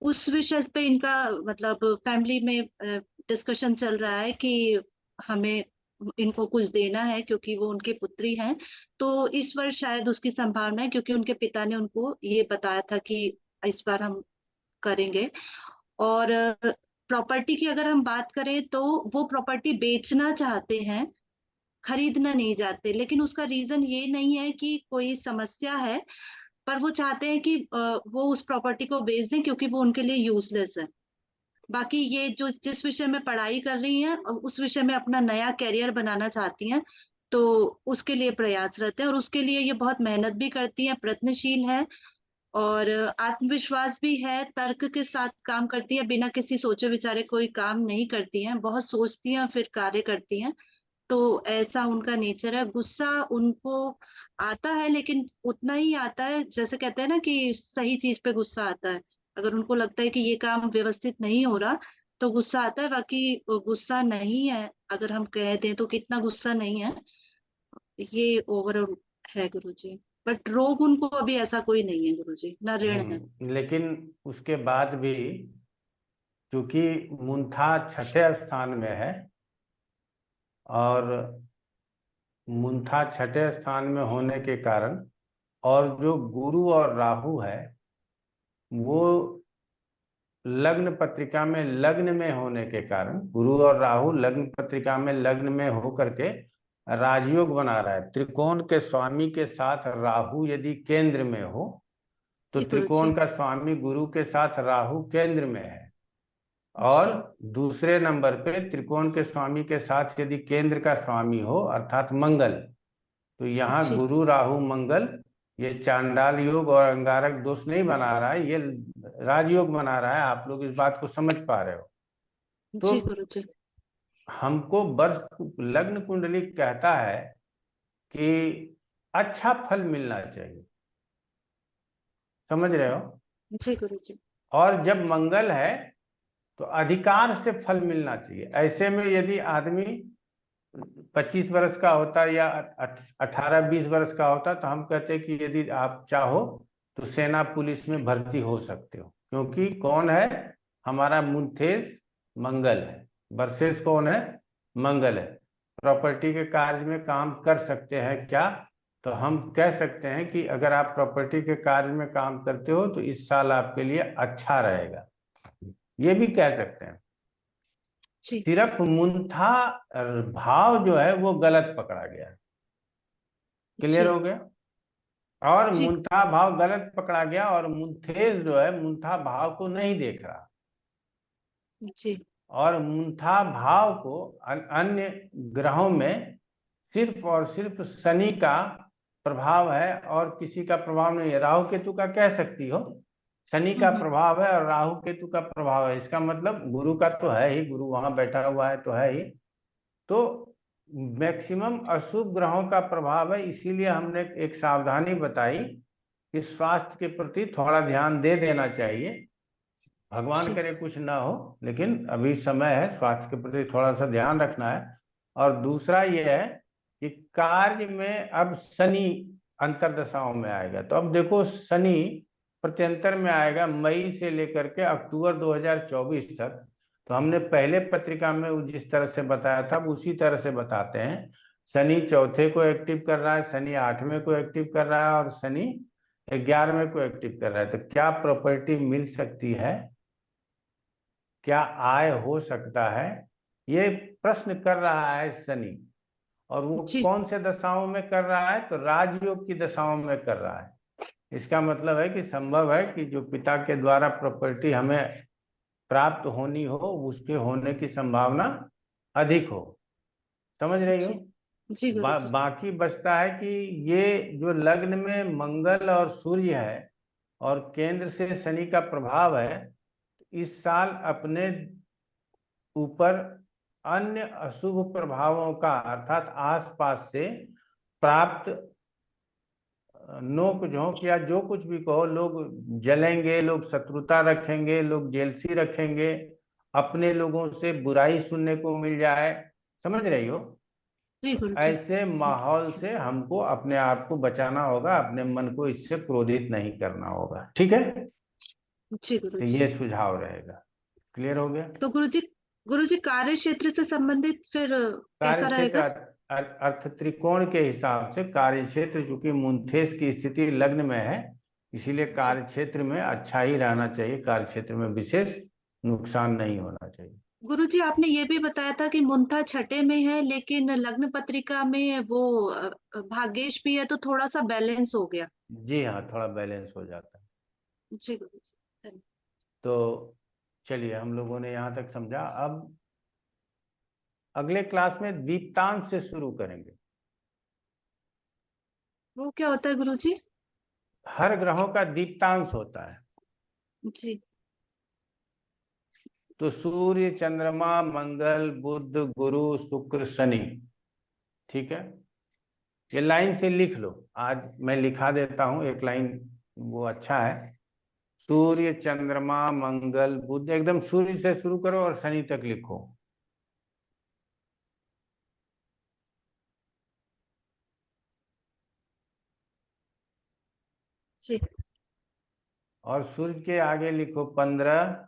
[SPEAKER 5] उस विषय पे इनका मतलब फैमिली में डिस्कशन चल रहा है कि हमें इनको कुछ देना है, क्योंकि वो उनकी पुत्री हैं। तो इस वर्ष शायद उसकी संभावना है, क्योंकि उनके पिता ने उनको ये बताया था कि इस बार हम करेंगे। और प्रॉपर्टी की अगर हम बात करें तो वो प्रॉपर्टी बेचना चाहते हैं, खरीदना नहीं चाहते, लेकिन उसका रीजन ये नहीं है कि कोई समस्या है, पर वो चाहते हैं कि वो उस प्रॉपर्टी को बेच दें, क्योंकि वो उनके लिए यूजलेस है। बाकी ये जो जिस विषय में पढ़ाई कर रही हैं उस विषय में अपना नया करियर बनाना चाहती हैं, तो उसके लिए प्रयासरत है और उसके लिए ये बहुत मेहनत भी करती हैं, प्रयत्नशील है और आत्मविश्वास भी है, तर्क के साथ काम करती है, बिना किसी सोचे विचारे कोई काम नहीं करती हैं, बहुत सोचती हैं फिर कार्य करती हैं। तो ऐसा उनका नेचर है। गुस्सा उनको आता है लेकिन उतना ही आता है, जैसे कहते हैं ना कि सही चीज पे गुस्सा आता है। अगर उनको लगता है कि ये काम व्यवस्थित नहीं हो रहा तो गुस्सा आता है, बाकी गुस्सा नहीं है। अगर हम कह दें तो कितना गुस्सा नहीं है, ये ओवरऑल है गुरुजी। बट रोग उनको अभी ऐसा कोई नहीं है गुरुजी, ना ऋण है।
[SPEAKER 1] लेकिन उसके बाद भी क्योंकि मुंथा छठे स्थान में है और मुंथा छठे स्थान में होने के कारण और जो गुरु और राहु है वो लग्न पत्रिका में लग्न में होने के कारण, गुरु और राहु लग्न पत्रिका में लग्न में होकर के राजयोग बना रहा है। त्रिकोण के स्वामी के साथ राहु यदि केंद्र में हो तो
[SPEAKER 5] जी
[SPEAKER 1] त्रिकोण
[SPEAKER 5] गुरुजी।
[SPEAKER 1] का स्वामी गुरु के साथ राहु केंद्र में है,
[SPEAKER 5] जी
[SPEAKER 1] और दूसरे नंबर पे त्रिकोण के स्वामी के साथ यदि केंद्र का स्वामी हो अर्थात मंगल, तो यहाँ
[SPEAKER 5] जी
[SPEAKER 1] गुरु राहु मंगल ये चांडाल योग और अंगारक दोष नहीं बना रहा है, ये राजयोग बना रहा है। आप लोग इस बात को समझ पा रहे हो? तो
[SPEAKER 5] जी गुरुजी।
[SPEAKER 1] हमको वर्ष लग्न कुंडली कहता है कि अच्छा फल मिलना चाहिए, समझ रहे हो?
[SPEAKER 5] जी गुरुजी।
[SPEAKER 1] और जब मंगल है तो अधिकार से फल मिलना चाहिए। ऐसे में यदि आदमी 25 वर्ष का होता या 18-20 वर्ष का होता तो हम कहते कि यदि आप चाहो तो सेना पुलिस में भर्ती हो सकते हो, क्योंकि कौन है? हमारा मुंथेश मंगल है, वर्सेस कौन है? मंगल है। प्रॉपर्टी के कार्य में काम कर सकते हैं क्या? तो हम कह सकते हैं कि अगर आप प्रॉपर्टी के कार्य में काम करते हो तो इस साल आपके लिए अच्छा रहेगा, ये भी कह सकते हैं।
[SPEAKER 5] जी
[SPEAKER 1] सिर्फ मुंथा भाव जो है वो गलत पकड़ा गया। क्लियर
[SPEAKER 5] जी
[SPEAKER 1] हो गया? और
[SPEAKER 5] जी
[SPEAKER 1] मुंथा भाव गलत पकड़ा गया और मुंथेश जो है मुंथा भाव को नहीं देख रहा,
[SPEAKER 5] जी
[SPEAKER 1] और मुंथा भाव को अन्य ग्रहों में सिर्फ और सिर्फ शनि का प्रभाव है और किसी का प्रभाव नहीं है। राहु केतु का कह सकती हो, शनि का प्रभाव है और राहु केतु का प्रभाव है। इसका मतलब गुरु का तो है ही, गुरु वहां बैठा हुआ है तो है ही। तो मैक्सिमम अशुभ ग्रहों का प्रभाव है, इसीलिए हमने एक सावधानी बताई कि स्वास्थ्य के प्रति थोड़ा ध्यान दे देना चाहिए। भगवान
[SPEAKER 5] जी
[SPEAKER 1] करे कुछ ना हो, लेकिन अभी समय है, स्वास्थ्य के प्रति थोड़ा सा ध्यान रखना है। और दूसरा ये है कि कार्य में अब शनि अंतरदशाओं में आएगा, तो अब देखो शनि प्रत्यंतर में आएगा मई से लेकर के अक्टूबर 2024 तक। तो हमने पहले पत्रिका में जिस तरह से बताया था उसी तरह से बताते हैं। शनि चौथे को एक्टिव कर रहा है, शनि 8वें को एक्टिव कर रहा है और शनि 11वें को एक्टिव कर रहा है। तो क्या प्रॉपर्टी मिल सकती है, क्या आय हो सकता है, ये प्रश्न कर रहा है शनि। और वो
[SPEAKER 5] जी
[SPEAKER 1] कौन से दशाओं में कर रहा है? तो राजयोग की दशाओं में कर रहा है। इसका मतलब है कि संभव है कि जो पिता के द्वारा प्रॉपर्टी हमें प्राप्त होनी हो उसके होने की संभावना अधिक हो। समझ रही हो?
[SPEAKER 5] जी जी गुरुजी।
[SPEAKER 1] बाकी बचता है कि ये जो लग्न में मंगल और सूर्य है और केंद्र से शनि का प्रभाव है, इस साल अपने ऊपर अन्य अशुभ प्रभावों का अर्थात आसपास से प्राप्त नोक झोंक या जो कुछ भी कहो, लोग जलेंगे, लोग शत्रुता रखेंगे, लोग जेलसी रखेंगे, अपने लोगों से बुराई सुनने को मिल जाए। समझ रही हो?
[SPEAKER 5] जी गुरुजी।
[SPEAKER 1] ऐसे माहौल से हमको अपने आप को बचाना होगा, अपने मन को इससे क्रोधित नहीं करना होगा। ठीक है?
[SPEAKER 5] जी
[SPEAKER 1] तो
[SPEAKER 5] गुरुजी।
[SPEAKER 1] ये सुझाव रहेगा। क्लियर हो गया?
[SPEAKER 5] तो गुरुजी, गुरुजी कार्य क्षेत्र से संबंधित फिर
[SPEAKER 1] कार्य
[SPEAKER 5] कैसा
[SPEAKER 1] क्षेत्र
[SPEAKER 5] रहेगा?
[SPEAKER 1] अर्थ त्रिकोण के हिसाब से कार्य क्षेत्र, चूंकि मुंथेश की स्थिति लग्न में है, इसीलिए
[SPEAKER 5] जी
[SPEAKER 1] कार्य क्षेत्र में अच्छा ही रहना चाहिए, कार्य क्षेत्र में विशेष नुकसान नहीं होना चाहिए।
[SPEAKER 5] गुरुजी, आपने ये भी बताया था कि मुंथा छठे में है लेकिन लग्न पत्रिका में वो भाग्येश भी है, तो थोड़ा सा बैलेंस हो गया।
[SPEAKER 1] जी हाँ, थोड़ा बैलेंस हो जाता है।
[SPEAKER 5] जी गुरुजी। धन्यवाद।
[SPEAKER 1] तो चलिए हम लोगों ने यहाँ तक समझा। अब अगले क्लास में दीप्तांश से शुरू करेंगे।
[SPEAKER 5] वो क्या होता है गुरुजी?
[SPEAKER 1] हर ग्रहों का दीप्तांश होता है।
[SPEAKER 5] जी।
[SPEAKER 1] तो सूर्य, चंद्रमा, मंगल, बुध, गुरु, शुक्र, शनि, ठीक है। ये लाइन से लिख लो, आज मैं लिखा देता हूं एक लाइन, वो अच्छा है। सूर्य, चंद्रमा, मंगल, बुध, एकदम सूर्य से शुरू करो और शनि तक लिखो।
[SPEAKER 5] जी।
[SPEAKER 1] और सूर्य के आगे लिखो 15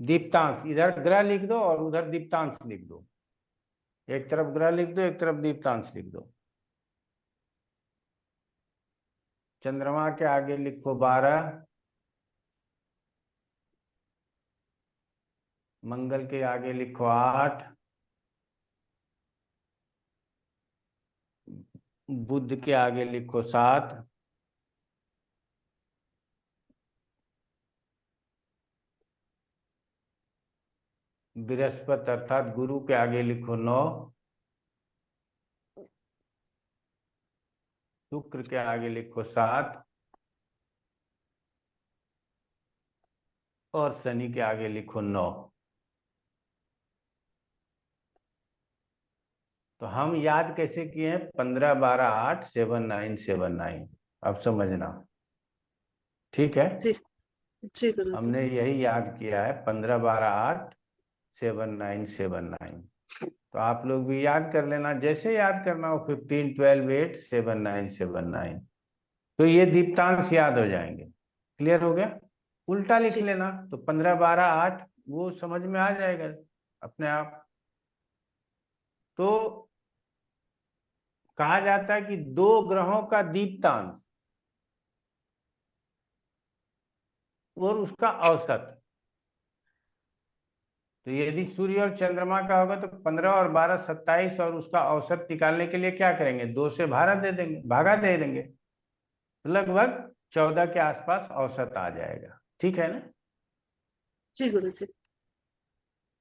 [SPEAKER 1] दीप्तांश। इधर ग्रह लिख दो और उधर दीप्तांश लिख दो। एक तरफ ग्रह लिख दो, एक तरफ दीप्तांश लिख दो। चंद्रमा के आगे लिखो 12, मंगल के आगे लिखो 8, बुध के आगे लिखो 7, बृहस्पति अर्थात गुरु के आगे लिखो 9, शुक्र के आगे लिखो 7 और शनि के आगे लिखो 9। तो हम याद कैसे किए हैं? 15, 12, 8, 7, 9, 7, 9। अब समझना, ठीक है।
[SPEAKER 5] जी। जी गुरुजी।
[SPEAKER 1] हमने यही याद किया है, 15, 12, 8, 7, 9, 7, 9। तो आप लोग भी याद कर लेना, जैसे याद करना हो 15, 12, 8, 7, 9, 7, 9। तो ये दीप्तांश याद हो जाएंगे। क्लियर हो गया? उल्टा लिख
[SPEAKER 5] जी।
[SPEAKER 1] लेना तो 15, 12, 8 वो समझ में आ जाएगा अपने आप। तो कहा जाता है कि दो ग्रहों का दीप्तांश और उसका औसत। तो यदि सूर्य और चंद्रमा का होगा तो 15 और 12 27, और उसका औसत निकालने के लिए क्या करेंगे? 2 से भागा दे देंगे, तो लगभग 14 के आसपास औसत आ जाएगा। ठीक है ना?
[SPEAKER 5] जी गुरुजी।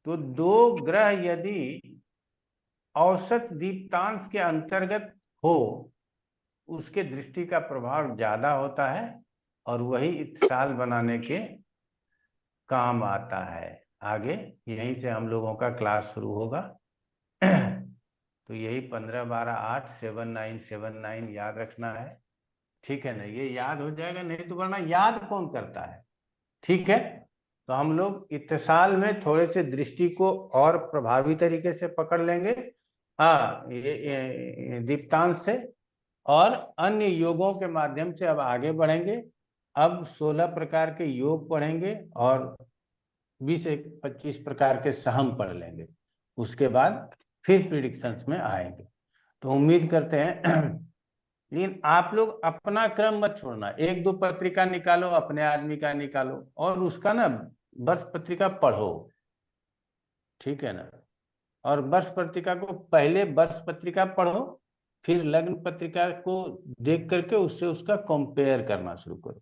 [SPEAKER 1] तो दो ग्रह यदि औसत दीप्तांश के अंतर्गत हो, उसके दृष्टि का प्रभाव ज्यादा होता है और वही इत्तिसाल बनाने के काम आता है। आगे यहीं से हम लोगों का क्लास शुरू होगा। तो यही 15, 12, 8, 7, 9, 7, 9 याद रखना है। ठीक है ना? ये याद हो जाएगा, नहीं तो वरना याद कौन करता है? ठीक है। तो हम लोग इत्तिसाल में थोड़े से दृष्टि को और प्रभावी तरीके से पकड़ लेंगे। हाँ, ये दीप्तांश से और अन्य योगों के माध्यम से अब आगे बढ़ेंगे। अब 16 प्रकार के योग पढ़ेंगे और 20-25 प्रकार के सहम पढ़ लेंगे। उसके बाद फिर प्रिडिक्शंस में आएंगे। तो उम्मीद करते हैं लेकिन आप लोग अपना क्रम मत छोड़ना। 1-2 पत्रिका निकालो, अपने आदमी का निकालो और उसका ना वर्ष पत्रिका पढ़ो। ठीक है ना? और वर्ष पत्रिका को पहले वर्ष पत्रिका पढ़ो, फिर लग्न पत्रिका को देख करके उससे उसका कंपेयर करना शुरू करो,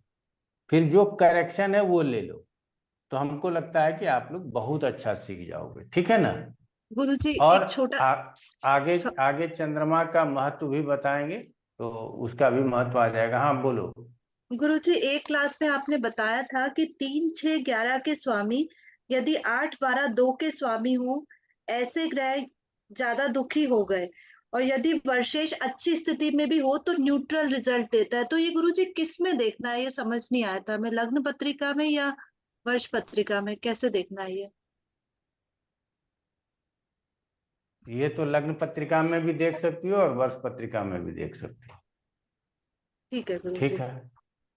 [SPEAKER 1] फिर जो करेक्शन है वो ले लो। तो हमको लगता है कि आप लोग बहुत अच्छा सीख जाओगे। ठीक है ना?
[SPEAKER 5] गुरुजी
[SPEAKER 1] और
[SPEAKER 5] एक छोटा
[SPEAKER 1] आगे
[SPEAKER 5] छ-
[SPEAKER 1] आगे चंद्रमा का महत्व भी बताएंगे, तो उसका भी महत्व आ जाएगा। हाँ बोलो।
[SPEAKER 5] गुरुजी एक क्लास में आपने बताया था कि 3, 6, 11 के स्वामी यदि 8, 12, 2 के स्वामी हो, ऐसे ग्रह ज्यादा दुखी हो गए, और यदि वर्षेश अच्छी स्थिति में भी हो तो न्यूट्रल रिजल्ट देता है। तो ये गुरुजी किस में देखना है? ये समझ नहीं आया था मैं, लग्न पत्रिका में या वर्ष पत्रिका में, कैसे देखना है ये?
[SPEAKER 1] ये तो लग्न पत्रिका में भी देख सकती हो और वर्ष पत्रिका में भी देख सकती हो।
[SPEAKER 5] ठीक है गुरुजी।
[SPEAKER 1] ठीक है?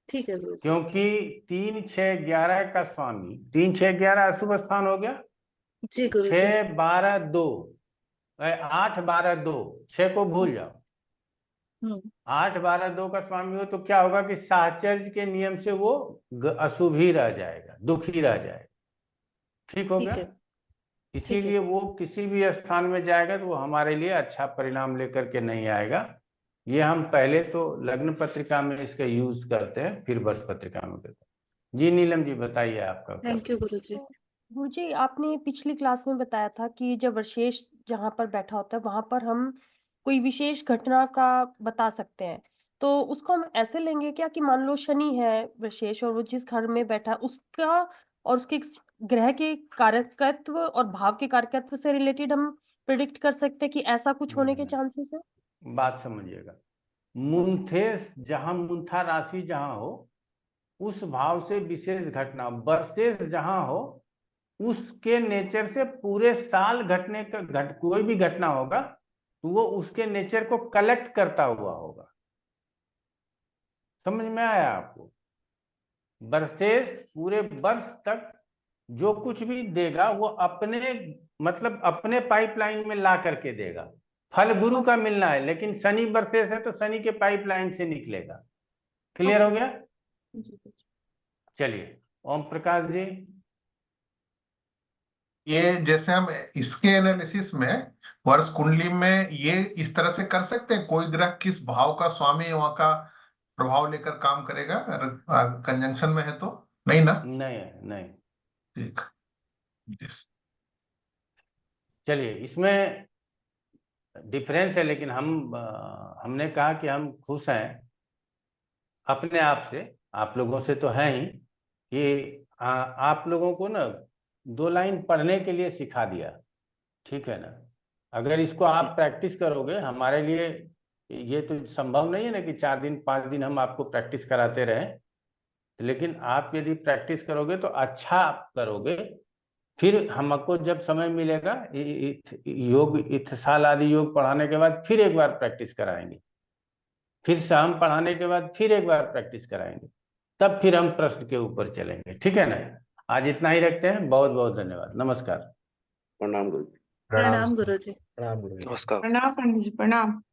[SPEAKER 5] ठीक है गुरुजी।
[SPEAKER 1] क्योंकि 3, 6, 11 का स्वामी, 3, 6, 11 अशुभ स्थान हो गया।
[SPEAKER 5] जी गुरुजी।
[SPEAKER 1] 6, 12, 2, 8, 12, 2, 6 को भूल जाओ।
[SPEAKER 5] हम्म।
[SPEAKER 1] 8, 12, 2 का स्वामी हो तो क्या होगा कि साहचर्य के नियम से वो अशुभ ही रह जाएगा, दुखी रह जाएगा। ठीक हो
[SPEAKER 5] ठीक
[SPEAKER 1] गया?
[SPEAKER 5] है। ठीक है।
[SPEAKER 1] इसीलिए वो किसी भी स्थान में जाएगा तो वो हमारे लिए अच्छा परिणाम लेकर के नहीं आएगा। ये हम पहले तो लग्न पत्रिका में इसका यूज करते हैं, फिर वर्ष पत्रिका में करते हैं। जी नीलम जी बताइए आपका क्या।
[SPEAKER 5] थैंक यू गुरुजी।
[SPEAKER 3] गुरुजी, आपने पिछली क्लास में बताया था कि जब वर्षेश जहाँ पर बैठा होता है वहां पर हम कोई विशेष घटना का बता सकते हैं, तो उसको हम ऐसे लेंगे क्या कि मान लो शनि है वर्षेश और वो जिस घर में बैठा है उसका और उसके ग्रह के कारकत्व और भाव के कारकत्व से रिलेटेड हम प्रिडिक्ट कर सकते हैं कि ऐसा कुछ होने के चांसेस है।
[SPEAKER 1] बात समझिएगा, मुंथेस जहां मुंथा राशि जहां हो उस भाव से विशेष घटना, वर्षेश जहां हो उसके नेचर से पूरे साल घटने का कोई भी घटना होगा तो वो उसके नेचर को कलेक्ट करता हुआ होगा। समझ में आया आपको? वर्षेश पूरे वर्ष तक जो कुछ भी देगा वो अपने मतलब अपने पाइपलाइन में ला करके देगा। फल गुरु का मिलना है लेकिन शनि वर्षेश है तो शनि के पाइपलाइन से निकलेगा। क्लियर हो गया? चलिए ओम प्रकाश जी।
[SPEAKER 4] ये जैसे हम इसके एनालिसिस में वर्ष कुंडली में ये इस तरह से कर सकते हैं, कोई ग्रह किस भाव का स्वामी है वहां का प्रभाव लेकर काम करेगा अगर कंजंक्शन में है तो? नहीं ना?
[SPEAKER 1] नहीं।
[SPEAKER 4] ठीक। यस।
[SPEAKER 1] चलिए इसमें डिफरेंस है लेकिन हमने कहा कि हम खुश हैं अपने आप से, आप लोगों से तो है ही कि आप लोगों को ना 2 लाइन पढ़ने के लिए सिखा दिया, ठीक है ना? अगर इसको आप प्रैक्टिस करोगे, हमारे लिए ये तो संभव नहीं है ना कि 4 दिन 5 दिन हम आपको प्रैक्टिस कराते रहें, लेकिन आप यदि प्रैक्टिस करोगे तो अच्छा आप करोगे। फिर हमको जब समय मिलेगा योग इत्थसाल आदि योग पढ़ाने के बाद फिर एक बार प्रैक्टिस कराएंगे, फिर शाम पढ़ाने के बाद फिर एक बार प्रैक्टिस कराएंगे, तब फिर हम प्रश्न के ऊपर चलेंगे, ठीक है ना? आज इतना ही रखते हैं। बहुत बहुत धन्यवाद। नमस्कार।
[SPEAKER 2] प्रणाम गुरु।
[SPEAKER 5] प्रणाम गुरुजी।
[SPEAKER 7] प्रणाम गुरुजी।
[SPEAKER 2] नमस्कार।
[SPEAKER 11] प्रणाम पंडित जी, प्रणाम।